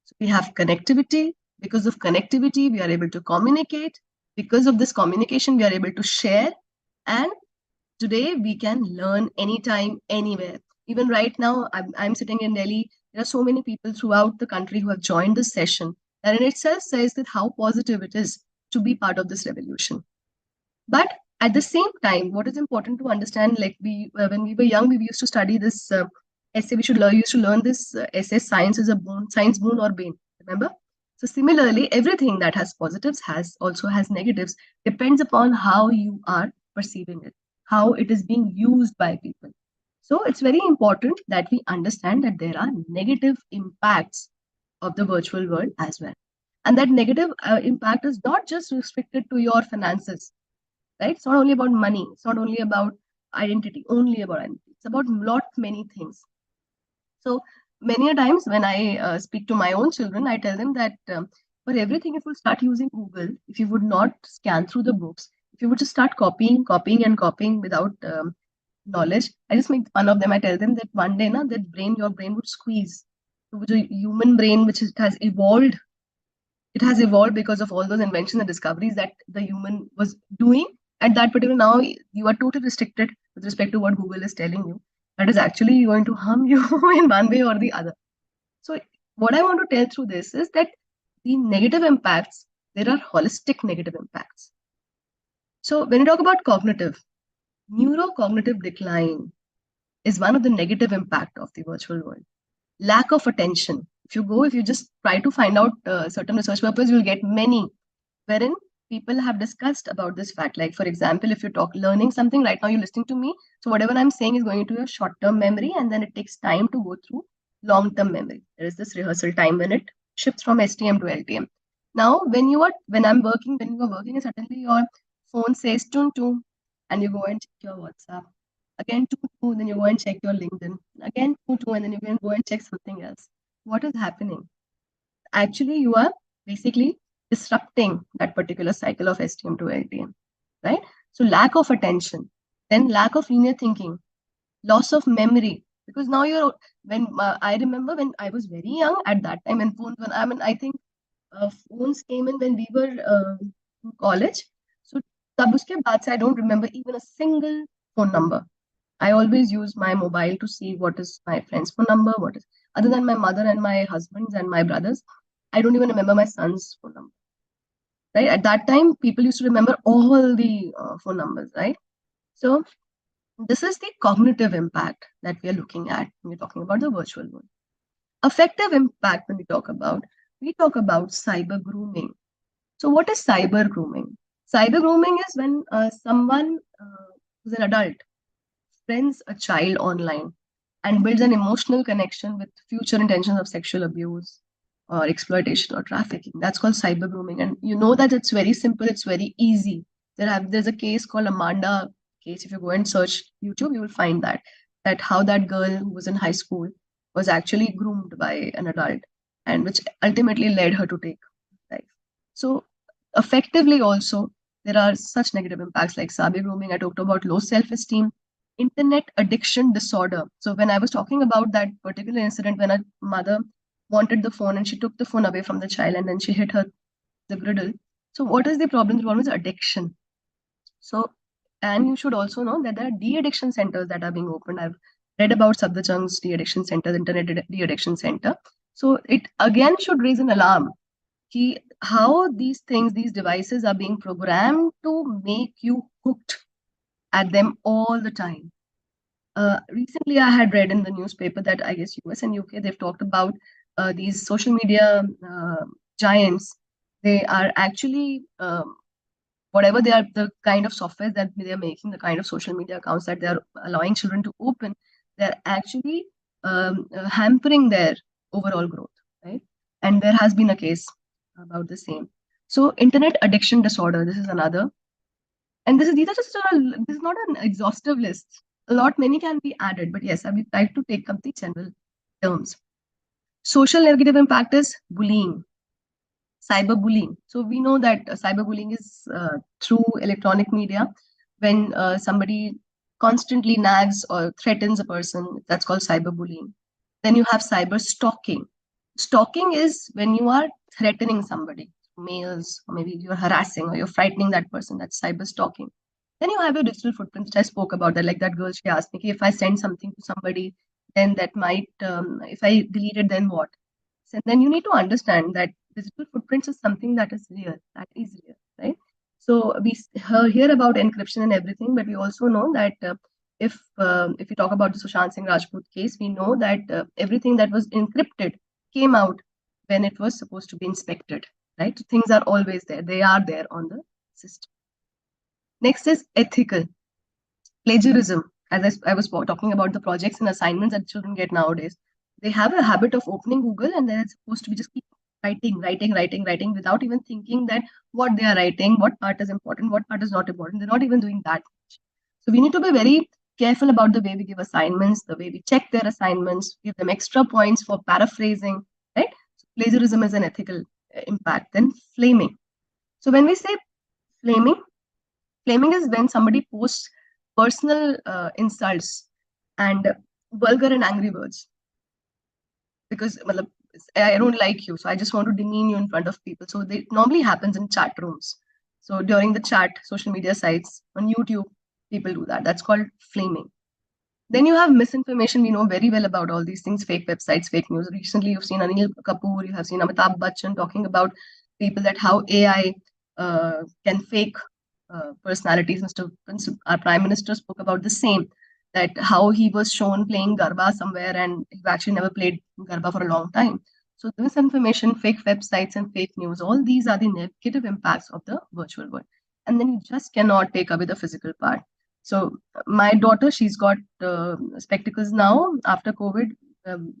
So we have connectivity. Because of connectivity, we are able to communicate. Because of this communication, we are able to share. And today we can learn anytime, anywhere. Even right now, I'm sitting in Delhi. There are so many people throughout the country who have joined this session. That in itself says that how positive it is to be part of this revolution. But at the same time, what is important to understand, like when we were young, we used to study this essay. Used to learn this essay. Science is a boon, science boon or bane. Remember? So similarly, everything that has positives also has negatives. Depends upon how you are perceiving it, how it is being used by people. So it's very important that we understand that there are negative impacts of the virtual world as well. And that negative impact is not just restricted to your finances, right? It's not only about money. It's not only about only about identity. It's about many things. So many a times when I speak to my own children, I tell them that for everything, if you start using Google, if you would not scan through the books, if you would just start copying without knowledge, I just make fun of them. I tell them that one day, your brain would squeeze. So the human brain, has evolved, it has evolved because of all those inventions and discoveries that the human was doing at that particular. Now you are totally restricted with respect to what Google is telling you. That is actually going to harm you in one way or the other. So what I want to tell through this is that the negative impacts, there are holistic negative impacts. So when you talk about neurocognitive decline is one of the negative impact of the virtual world. Lack of attention. If you just try to find out certain research papers, you'll get many wherein people have discussed about this fact. Like, for example, if you learning something right now, you're listening to me. So whatever I'm saying is going into your short-term memory, and then it takes time to go through long-term memory. There is this rehearsal time when it shifts from STM to LTM. Now, when you are working, and suddenly your phone says tune tune, and you go and check your WhatsApp. Again, two, then you go and check your LinkedIn. Again, two, and then you can go and check something else. What is happening? Actually, you are basically disrupting that particular cycle of STM to LTM, right? So lack of attention, then lack of linear thinking, loss of memory. Because now I remember when I was very young at that time, and I think phones came in when we were in college. So tab uske baad se I don't remember even a single phone number. I always use my mobile to see what is my friend's phone number, other than my mother and my husband's and my brother's. I don't even remember my son's phone number. Right? At that time, people used to remember all the phone numbers, right? So this is the cognitive impact that we are looking at when we're talking about the virtual world. Affective impact when we talk about cyber grooming. So what is cyber grooming? Cyber grooming is when someone who's an adult friends a child online and builds an emotional connection with future intentions of sexual abuse or exploitation or trafficking. That's called cyber grooming. And you know that it's very simple, it's very easy. There's a case called Amanda case. If you go and search YouTube, you will find that how that girl who was in high school was actually groomed by an adult, and which ultimately led her to take life. So effectively also, there are such negative impacts like cyber grooming. I talked about low self-esteem, internet addiction disorder. So when I was talking about that particular incident when a mother wanted the phone and she took the phone away from the child and then she hit the griddle. So what is the problem? The problem is addiction. So, and you should also know that there are de-addiction centers that are being opened. I've read about Sabdachang's de-addiction center, the internet de-addiction center. So it again should raise an alarm. How these devices are being programmed to make you hooked at them all the time. Recently, I had read in the newspaper that I guess US and UK, they've talked about these social media giants. They are actually, whatever they are, the kind of software that they are making, the kind of social media accounts that they are allowing children to open, they're actually hampering their overall growth, right? and there has been a case about the same. So internet addiction disorder, this is another. And these are just this is not an exhaustive list. Many can be added, but yes, I will try to take up the general terms. Social negative impact is bullying, cyberbullying. So we know that cyberbullying is through electronic media. When somebody constantly nags or threatens a person, that's called cyberbullying. Then you have cyber stalking. Stalking is when you are threatening somebody, males, or maybe you're harassing or you're frightening that person. That's cyber stalking. Then you have your digital footprint, which I spoke about that. Like that girl, she asked me, if I send something to somebody, then that might, if I delete it, then what? So then you need to understand that digital footprints is something that is real, right? So we hear about encryption and everything, but we also know that if we talk about the Sushant Singh Rajput case, we know that everything that was encrypted came out when it was supposed to be inspected, right? So things are always there; they are there on the system. Next is ethical plagiarism. As I was talking about the projects and assignments that children get nowadays, they have a habit of opening Google and then it's supposed to be just keep writing without even thinking that what they are writing, what part is important, what part is not important. They're not even doing that much. So we need to be very careful about the way we give assignments, the way we check their assignments, give them extra points for paraphrasing, right? So plagiarism is an ethical impact. Then flaming. So when we say flaming, flaming is when somebody posts personal insults and vulgar and angry words because I don't like you, so I just want to demean you in front of people. So it normally happens in chat rooms. So during the chat, social media sites, on YouTube, people do that. That's called flaming. Then you have misinformation. We know very well about all these things, fake websites, fake news. Recently, you've seen Anil Kapoor, you have seen Amitabh Bachchan talking about people that how AI can fake personalities. Our Prime Minister spoke about the same, that how he was shown playing Garba somewhere and he actually never played Garba for a long time. So misinformation, fake websites, and fake news, all these are the negative impacts of the virtual world. And then you just cannot take away the physical part. So my daughter, she's got spectacles now after COVID.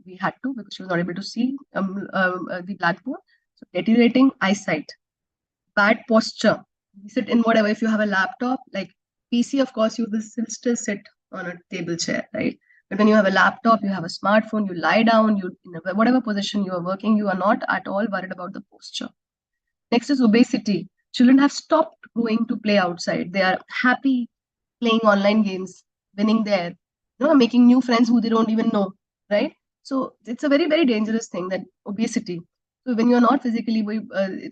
We had to because she was not able to see the blackboard. So deteriorating eyesight, bad posture. You sit in whatever. If you have a laptop, like PC, of course, you will still sit on a table chair, right? But when you have a laptop, you have a smartphone, you lie down, you in whatever position you are working, you are not at all worried about the posture. Next is obesity. Children have stopped going to play outside. They are happy playing online games, winning there, making new friends who they don't even know, right? So it's a very, very dangerous thing, that obesity. So when you're not physically,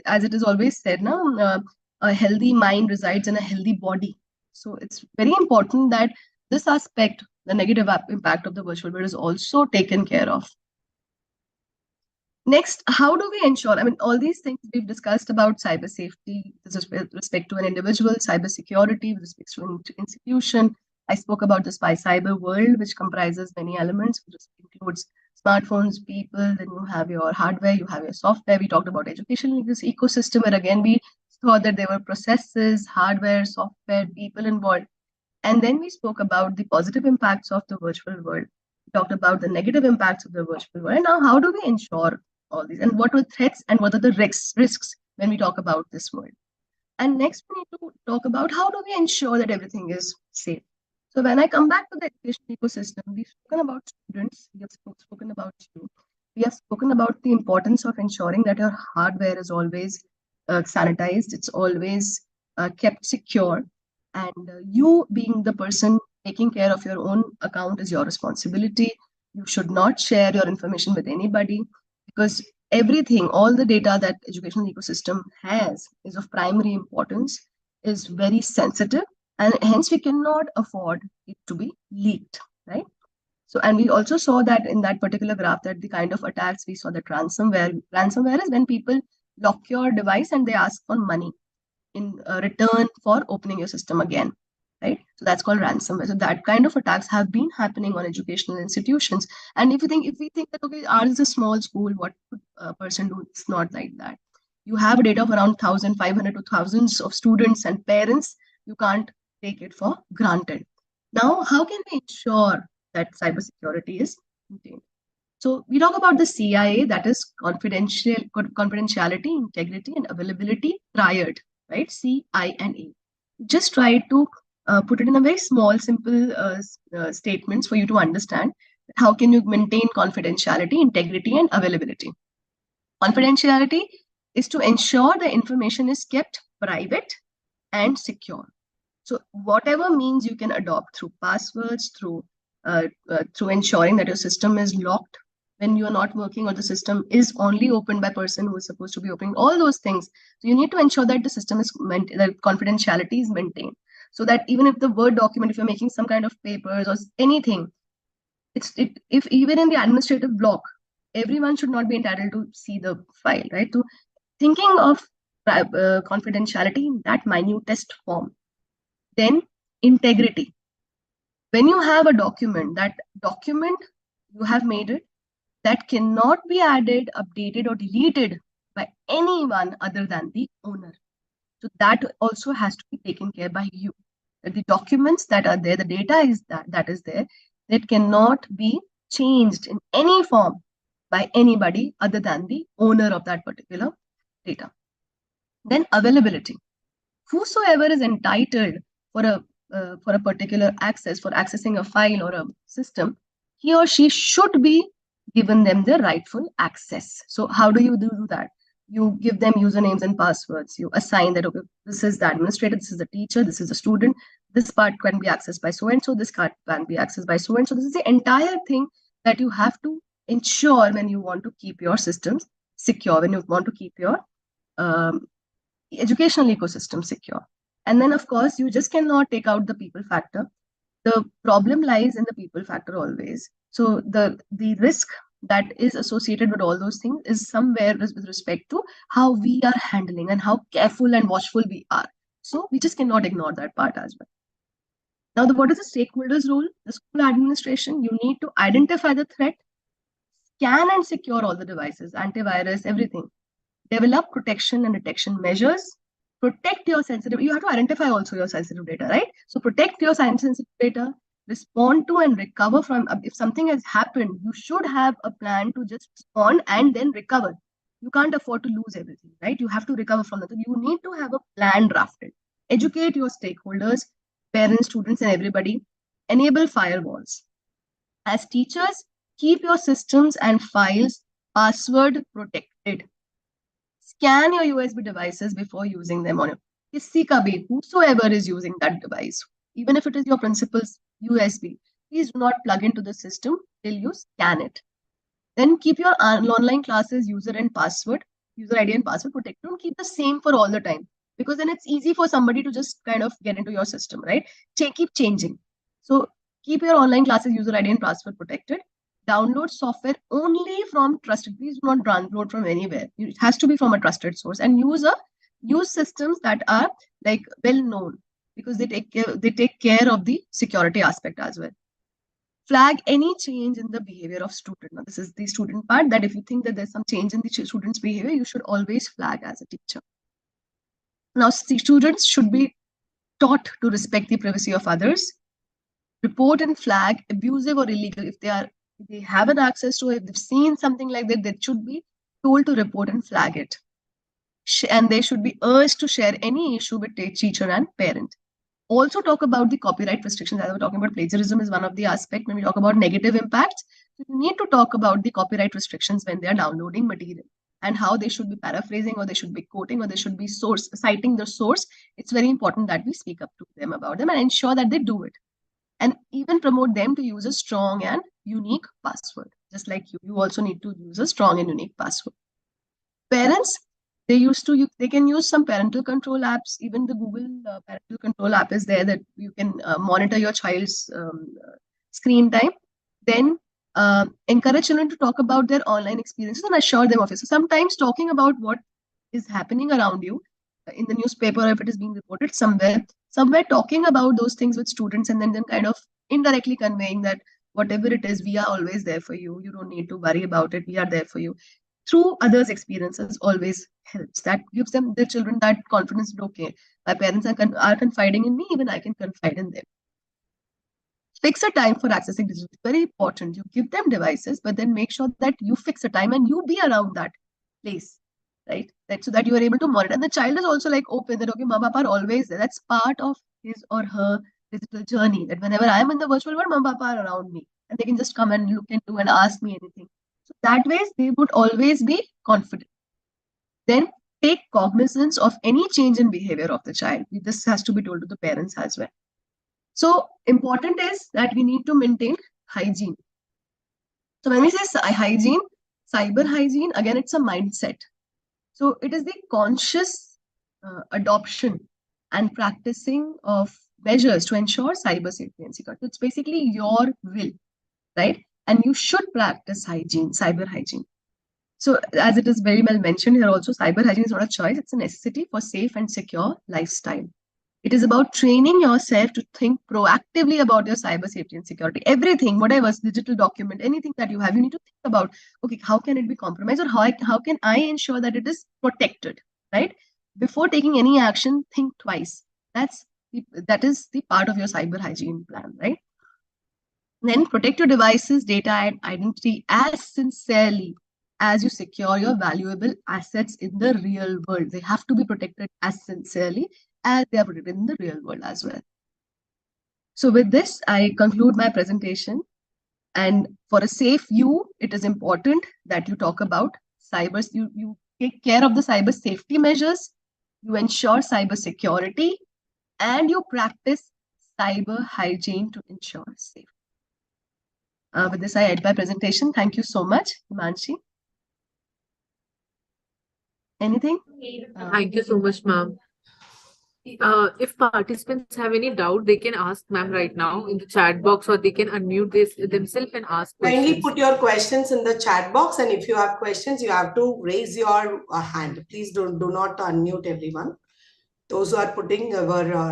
as it is always said, now a healthy mind resides in a healthy body. So it's very important that this aspect, the negative impact of the virtual world, is also taken care of. Next, how do we ensure? I mean, all these things we've discussed about cyber safety with respect to an individual, cyber security with respect to an institution. I spoke about the spy cyber world, which comprises many elements, which includes smartphones, people, then you have your hardware, you have your software. We talked about education in this ecosystem, where again, we saw that there were processes, hardware, software, people involved. And then we spoke about the positive impacts of the virtual world. We talked about the negative impacts of the virtual world. Now, how do we ensure all these? And what are threats and what are the risks when we talk about this world? And next, we need to talk about how do we ensure that everything is safe. So when I come back to the education ecosystem, we've spoken about students, we have spoken about you. We have spoken about the importance of ensuring that your hardware is always sanitized, it's always kept secure. And you being the person taking care of your own account is your responsibility. You should not share your information with anybody because everything, all the data that educational ecosystem has is of primary importance, is very sensitive, and hence we cannot afford it to be leaked, right? So, and we also saw that in that particular graph that the kind of attacks we saw, that ransomware is when people lock your device and they ask for money in return for opening your system again, right? So that's called ransomware. So that kind of attacks have been happening on educational institutions. And if we think that, okay, ours is a small school, what could a person do? It's not like that. You have a data of around 1,500 to thousands of students and parents. You can't take it for granted. Now, how can we ensure that cybersecurity is maintained? So we talk about the CIA, that is confidentiality, integrity, and availability triad, right? CINE. Just try to put it in a very small, simple statements for you to understand how can you maintain confidentiality, integrity, and availability. Confidentiality is to ensure the information is kept private and secure. So whatever means you can adopt through passwords, through ensuring that your system is locked when you are not working, or the system is only opened by person who is supposed to be opening, all those things. So you need to ensure that the system is that confidentiality is maintained, so that even if the Word document, if you're making some kind of papers or anything, if even in the administrative block, everyone should not be entitled to see the file, right? So thinking of confidentiality in that minutest form. Then integrity. When you have a document, that document you have made it, that cannot be added, updated, or deleted by anyone other than the owner. So that also has to be taken care by you. That the documents that are there, the data is that is there, that cannot be changed in any form by anybody other than the owner of that particular data. Then availability. Whosoever is entitled for a particular access, for accessing a file or a system, he or she should be given them the rightful access. So how do you do that? You give them usernames and passwords. You assign that, okay, this is the administrator, this is the teacher, this is the student, this part can be accessed by so and so, this part can be accessed by so and so. This is the entire thing that you have to ensure when you want to keep your systems secure, when you want to keep your educational ecosystem secure. And then, of course, you just cannot take out the people factor. The problem lies in the people factor always. So the risk that is associated with all those things is somewhere with respect to how we are handling and how careful and watchful we are. So we just cannot ignore that part as well. Now, what is the stakeholders' role? The school administration, you need to identify the threat, scan and secure all the devices, antivirus, everything. Develop protection and detection measures. Protect your sensitive, you have to identify also your sensitive data, right? So protect your sensitive data, respond to and recover from, if something has happened, you should have a plan to just respond and then recover. You can't afford to lose everything, right? You have to recover from that. You need to have a plan drafted. Educate your stakeholders, parents, students, and everybody. Enable firewalls. As teachers, keep your systems and files password protected. Scan your USB devices before using them on your kisi ka bhi, whosoever is using that device, even if it is your principal's USB, please do not plug into the system till you scan it. Then keep your online classes user ID and password protected. Don't keep the same for all the time, because then it's easy for somebody to just kind of get into your system, right? Keep changing. So keep your online classes user ID and password protected. Download software only from trusted. Please do not download from anywhere. It has to be from a trusted source, and use systems that are like well known, because they take care of the security aspect as well. Flag any change in the behavior of student. Now, this is the student part, that if you think that there's some change in the student's behavior, you should always flag as a teacher. Now, students should be taught to respect the privacy of others. Report and flag abusive or illegal. If they have an access to it, if they've seen something like that, they should be told to report and flag it. And they should be urged to share any issue with teacher and parent. Also talk about the copyright restrictions. As we're talking about, plagiarism is one of the aspects. When we talk about negative impacts, you need to talk about the copyright restrictions when they are downloading material, and how they should be paraphrasing, or they should be quoting, or they should be citing the source. It's very important that we speak up to them about them and ensure that they do it. And even promote them to use a strong and unique password. Just like you also need to use a strong and unique password. Parents, they can use some parental control apps. Even the Google parental control app is there, that you can monitor your child's screen time. Then encourage children to talk about their online experiences and assure them of it. So sometimes talking about what is happening around you in the newspaper, or if it is being reported somewhere talking about those things with students, and then kind of indirectly conveying that whatever it is, we are always there for you. You don't need to worry about it. We are there for you. Through others' experiences always helps. That gives the children that confidence that, okay, my parents are confiding in me, even I can confide in them. fix a time for accessing digital. It's very important. You give them devices, but then make sure that you fix a time and you be around that place, right? That so that you are able to monitor. And the child is also like open that okay, mama papa are always there. That's part of his or her digital journey. That whenever I'm in the virtual world, mama papa are around me, and they can just come and look into and ask me anything. So that way, they would always be confident. Then take cognizance of any change in behavior of the child. This has to be told to the parents as well. So important is that we need to maintain hygiene. So when we say hygiene, cyber hygiene, again, it's a mindset. So it is the conscious adoption and practicing of measures to ensure cyber safety and security. It's basically your will, right? And you should practice hygiene, cyber hygiene. So as it is very well mentioned here also, cyber hygiene is not a choice, it's a necessity for safe and secure lifestyle. It is about training yourself to think proactively about your cyber safety and security. Everything, whatever digital document, anything that you have, you need to think about, okay, how can it be compromised or how can I ensure that it is protected, right? Before taking any action, think twice. That is the part of your cyber hygiene plan, right? Then protect your devices, data, and identity as sincerely as you secure your valuable assets in the real world. They have to be protected as sincerely as they are protected in the real world as well. So with this, I conclude my presentation. And for a safe you, it is important that you talk about cyber, you take care of the cyber safety measures, you ensure cyber security, and you practice cyber hygiene to ensure safety. With this, I end my presentation. Thank you so much, Himanshi. Anything? Thank you so much, ma'am. If participants have any doubt, they can ask ma'am right now in the chat box, or they can unmute themselves and ask Kindly questions. put your questions in the chat box, and if you have questions, you have to raise your hand. Please do not unmute everyone. Those who are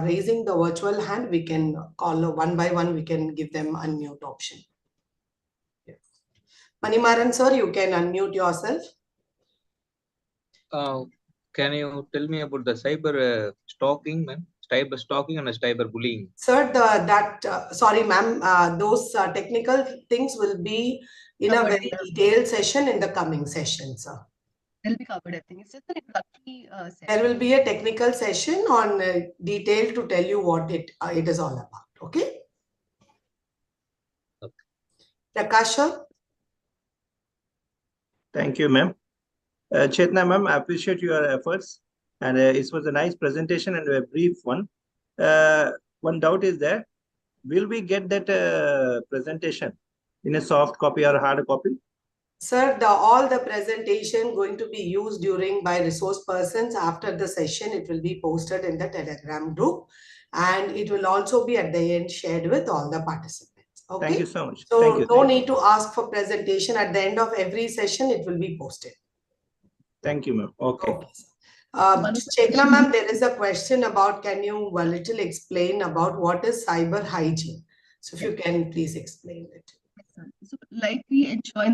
raising the virtual hand, we can call one by one, we can give them unmute option. Yes. Manimaran sir, you can unmute yourself. Can you tell me about the cyber stalking, ma'am? Cyber stalking and cyber bullying. Sir, sorry, ma'am, those technical things will be in a very detailed session in the coming session, sir. They'll be covered, I think. It's just an introductory session. There will be a technical session on detail to tell you what it is all about. Okay? Okay. Prakash sir? Thank you, ma'am. Chetna, ma'am, I appreciate your efforts. And it was a nice presentation and a brief one. One doubt is there, will we get that presentation in a soft copy or hard copy? Sir, all the presentation going to be used by resource persons after the session. It will be posted in the Telegram group, and it will also be at the end shared with all the participants. Okay. Thank you so much. So Thank you. No need to ask for presentation at the end of every session. It will be posted. Thank you, ma'am. Okay. Chetna ma'am, there is a question about, can you a little explain about what is cyber hygiene? So if you can please explain it. So like we enjoy,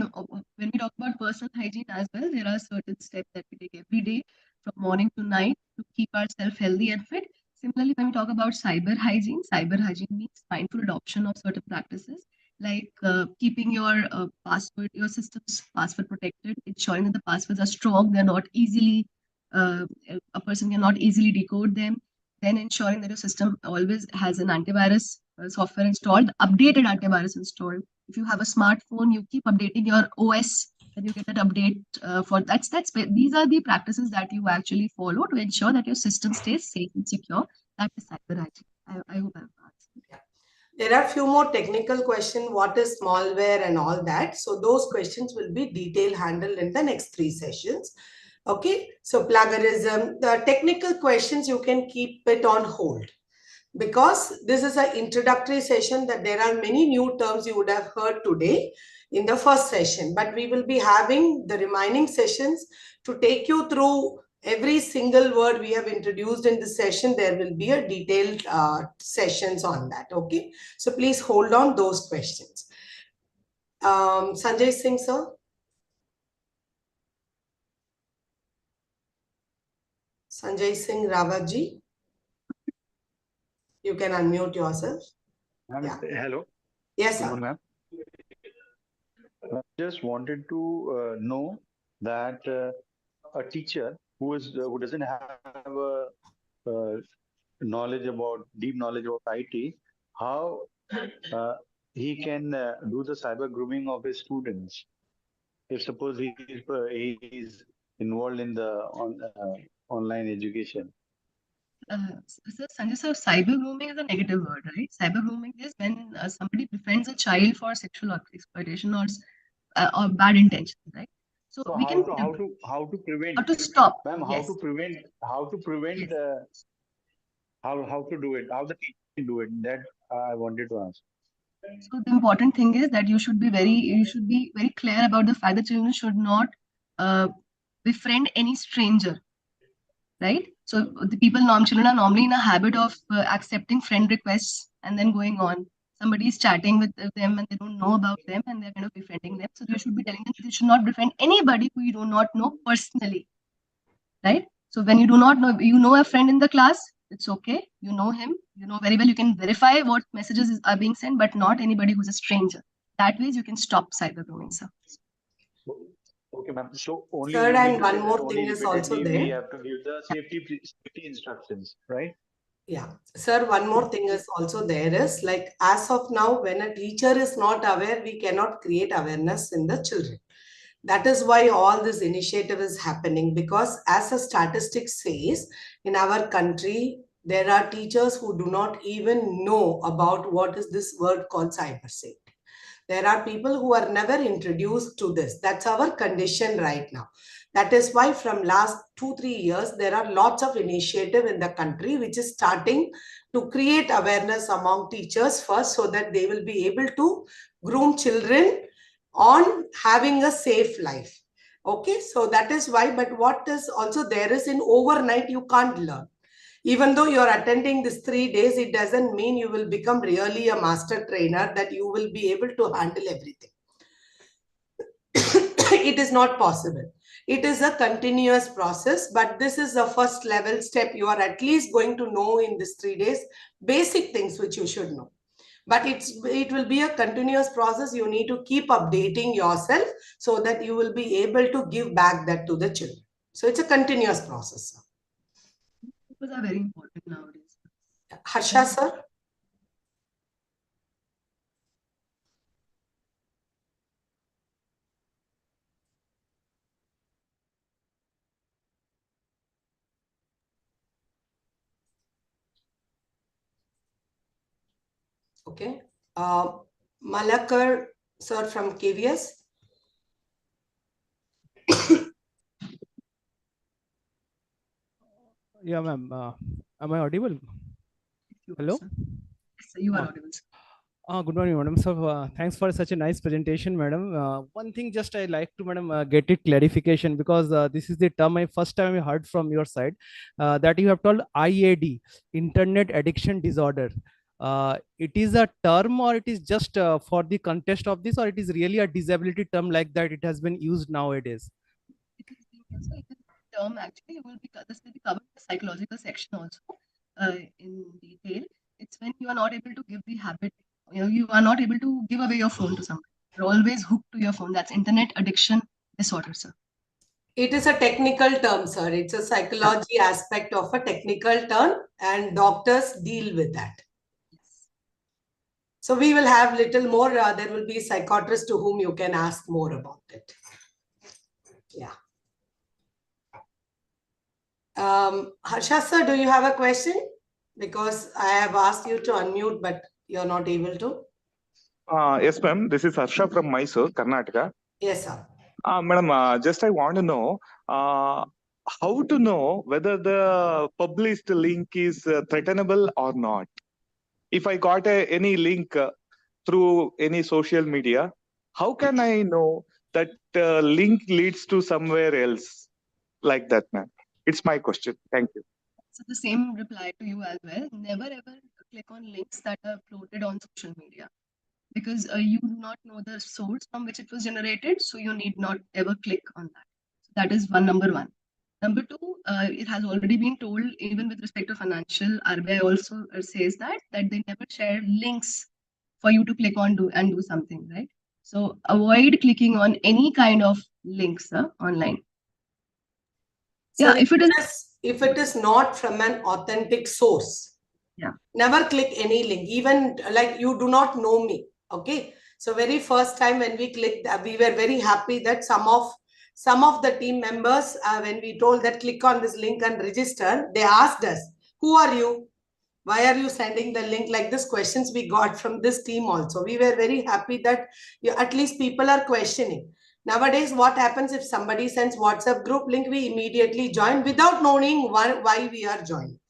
when we talk about personal hygiene as well, there are certain steps that we take every day from morning to night to keep ourselves healthy and fit. Similarly, when we talk about cyber hygiene means mindful adoption of certain practices like keeping your password, your system's password protected, ensuring that the passwords are strong, they're not easily, a person cannot easily decode them. Then ensuring that your system always has an antivirus software installed, updated antivirus installed. If you have a smartphone, you keep updating your OS, and you get that update for these are the practices that you actually follow to ensure that your system stays safe and secure. That is cyber hygiene. I hope I've answered. Yeah. There are a few more technical questions. What is malware and all that? So those questions will be detailed handled in the next 3 sessions. Okay. So plagiarism, the technical questions, you can keep it on hold, because this is an introductory session, that there are many new terms you would have heard today in the first session, but we will be having the remaining sessions to take you through every single word we have introduced in the session. There will be a detailed sessions on that. Okay. So please hold on those questions. Sanjay Singh, sir. Sanjay Singh Rawatji. You can unmute yourself. Yeah. Hello. Yes, Good sir. morning, ma'am. I just wanted to know that a teacher who doesn't have a knowledge about deep knowledge about IT, how uh, he can do the cyber grooming of his students. If suppose he's involved in the online education. So Sanjay sir, cyber grooming is a negative word, right? Cyber grooming is when somebody befriends a child for sexual exploitation or bad intentions, right? So So we can how to prevent, how to stop. ma'am? Yes, How to prevent yes. how to do it? How the teacher can do it? That I wanted to ask. So the important thing is that you should be very clear about the fact that children should not uh, befriend any stranger, right? So the children are normally in a habit of accepting friend requests and then going on. Somebody is chatting with them and they don't know about them and they're kind of befriending them. So you should be telling them that you should not befriend anybody who you do not know personally, right? So when you do not know, you know a friend in the class, it's okay. You know him, you know very well. You can verify what messages are being sent, but not anybody who's a stranger. That way, you can stop cyber grooming, sir. Okay, ma'am. So only Third, you mean and to say one that more thing only is also repeatedly we there. have to give the safety instructions, right? Yeah, sir, one more thing is also there is like as of now, when a teacher is not aware, we cannot create awareness in the children. That is why all this initiative is happening, because as a statistic says, in our country, there are teachers who do not even know about what is this word called cyber safety. There are people who are never introduced to this. That's our condition right now. That is why from last 2-3 years, there are lots of initiative in the country which is starting to create awareness among teachers first, so that they will be able to groom children on having a safe life. Okay, so that is why. But what is also there is, in overnight you can't learn. Even though you're attending this 3 days, it doesn't mean you will become really a master trainer, that you will be able to handle everything. It is not possible. It is a continuous process, but this is the first level step. You are at least going to know in this 3 days basic things which you should know. But it will be a continuous process. You need to keep updating yourself so that you will be able to give back that to the children. So it's a continuous process. Those are very important nowadays. Harsha, sir? Okay. Malakar, sir, from KVS. Yeah, ma'am. Am I audible? Hello? Yes, sir, you are audible. Good morning, madam. So, thanks for such a nice presentation, madam. One thing just I like to, madam, get it clarification, because this is the term I first time I heard from your side, that you have told IAD, Internet Addiction Disorder. It is a term, or it is just for the context of this, or it is really a disability term like that it has been used nowadays? It is being used, so it is a term actually. This will be covered in the psychological section also in detail. It's when you are not able to give the habit, you are not able to give away your phone to somebody. You're always hooked to your phone. That's internet addiction disorder, sir. It is a technical term, sir. It's a psychology aspect of a technical term, and doctors deal with that. Yes. So we will have little more. There will be psychiatrists to whom you can ask more about it. Yeah. Harsha, sir, do you have a question? Because I have asked you to unmute, but you're not able to. Yes, ma'am. This is Harsha from Mysore, Karnataka. Yes, sir. Madam, just I want to know how to know whether the published link is threatenable or not. If I got any link through any social media, how can I know that link leads to somewhere else like that, ma'am? It's my question. Thank you. So the same reply to you as well. Never ever click on links that are floated on social media, because you do not know the source from which it was generated, so you need not ever click on that. So that is number one. Number two, it has already been told, even with respect to financial, RBI also says that they never share links for you to click on and do something, right? So avoid clicking on any kind of links online. So Yeah, if it is not from an authentic source, yeah, never click any link, even like you do not know me. Okay. So very first time when we clicked, we were very happy that some of the team members, when we told that click on this link and register, they asked us, who are you? Why are you sending the link? Like this questions we got from this team also. We were very happy that at least people are questioning. Nowadays, what happens if somebody sends WhatsApp group link, we immediately join without knowing why we are joining.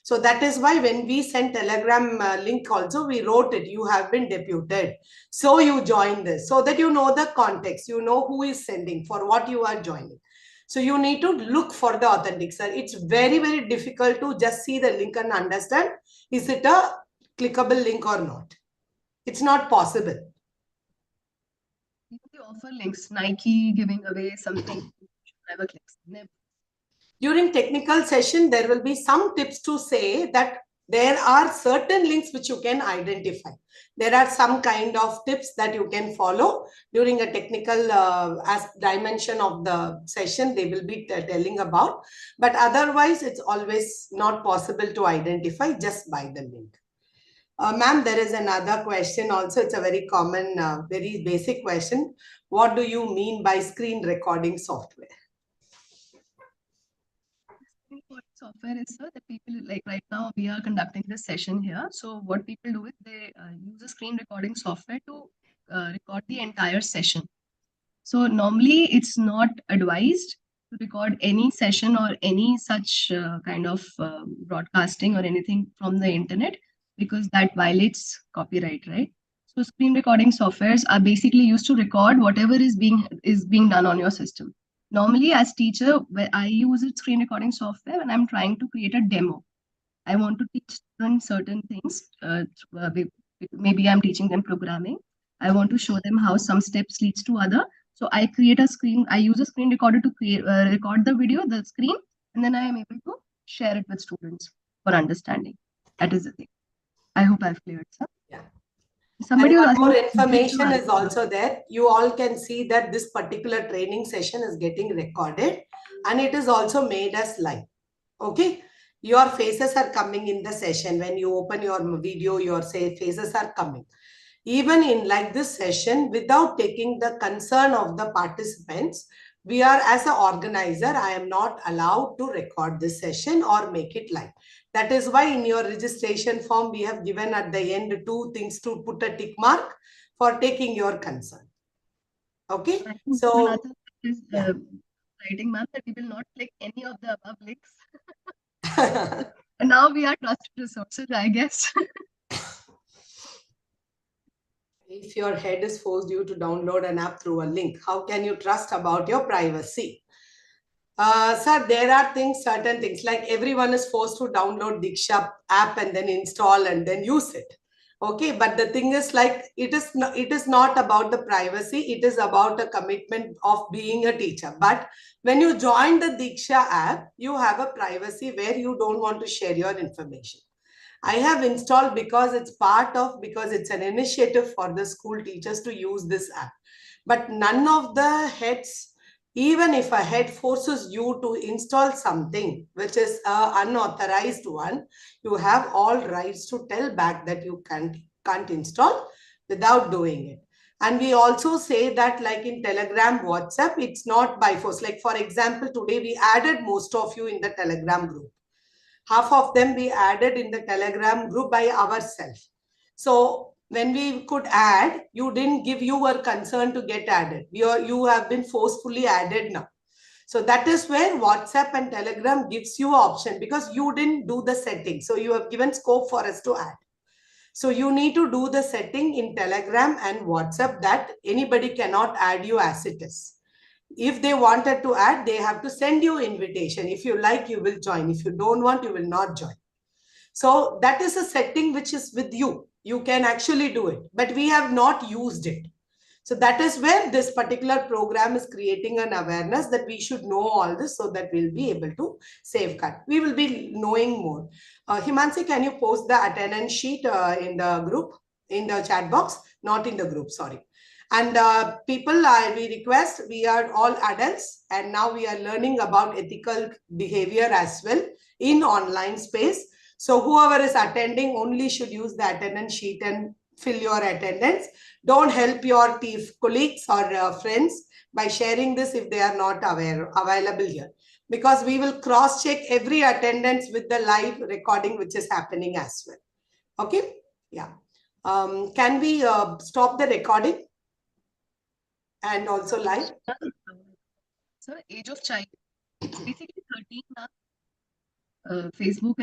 So that is why when we sent Telegram link also, we wrote it, you have been deputed. So you join this, so that you know the context, you know who is sending, for what you are joining. So you need to look for the authentic, sir. It's very, very difficult to just see the link and understand, is it a clickable link or not? It's not possible. they offer links, Nike giving away something, never clicks. Never. During technical session, there will be some tips to say that there are certain links which you can identify. There are some kind of tips that you can follow during a technical as dimension of the session. They will be telling about, but otherwise it's always not possible to identify just by the link. Ma'am, there is another question also. It's a very common, very basic question. What do you mean by screen recording software? Software is, sir, that people, like right now we are conducting this session here. So what people do is they use a screen recording software to record the entire session. So normally it's not advised to record any session or any such kind of broadcasting or anything from the internet, because that violates copyright, right? So screen recording softwares are basically used to record whatever is being done on your system. Normally, as teacher, I use it screen recording software when I'm trying to create a demo. I want to teach them certain things. Maybe I'm teaching them programming. I want to show them how some steps leads to other. So I create a screen. I use a screen recorder to record the video, the screen, and then I am able to share it with students for understanding. That is the thing. I hope I've cleared, sir. Yeah. Somebody and was one more asking. information is also there. You all can see that this particular training session is getting recorded and it is also made as live. Okay. Your faces are coming in the session. When you open your video, your faces are coming. Even in like this session, without taking the concern of the participants, we are, as an organizer, I am not allowed to record this session or make it live. That is why in your registration form, we have given at the end 2 things to put a tick mark for taking your concern. Okay. So yeah. Writing, ma'am, that we will not click any of the above links. And now we are trusted resources, I guess. If your head is forced you to download an app through a link, how can you trust about your privacy? Sir, there are things, certain things, like everyone is forced to download Diksha app and then install and then use it. Okay, but the thing is, like, it is not about the privacy. It is about a commitment of being a teacher. But when you join the Diksha app, you have a privacy where you don't want to share your information. I have installed because it's an initiative for the school teachers to use this app. But none of the heads, even if a head forces you to install something which is an unauthorized one, you have all rights to tell back that you can't install without doing it. And we also say that, like in Telegram, WhatsApp, it's not by force. Like, for example, today we added most of you in the Telegram group. Half of them we added in the Telegram group by ourselves. So when we could add, you didn't give your concern to get added. You have been forcefully added now. So that is where WhatsApp and Telegram gives you an option, because you didn't do the setting. So you have given scope for us to add. So you need to do the setting in Telegram and WhatsApp that anybody cannot add you as it is. If they wanted to add, they have to send you invitation. If you like, you will join. If you don't want, you will not join. So that is a setting which is with you. You can actually do it, but we have not used it. So that is where this particular program is creating an awareness that we should know all this so that we'll be able to safeguard. We will be knowing more. Himansi, can you post the attendance sheet in the group, in the chat box, not in the group, sorry. And people, we request, we are all adults and now we are learning about ethical behavior as well in online space. So whoever is attending only should use the attendance sheet and fill your attendance. Don't help your colleagues or friends by sharing this if they are not available here, because we will cross check every attendance with the live recording which is happening as well. Okay, yeah. Can we stop the recording and also live? So age of child, it's basically 13 now. Facebook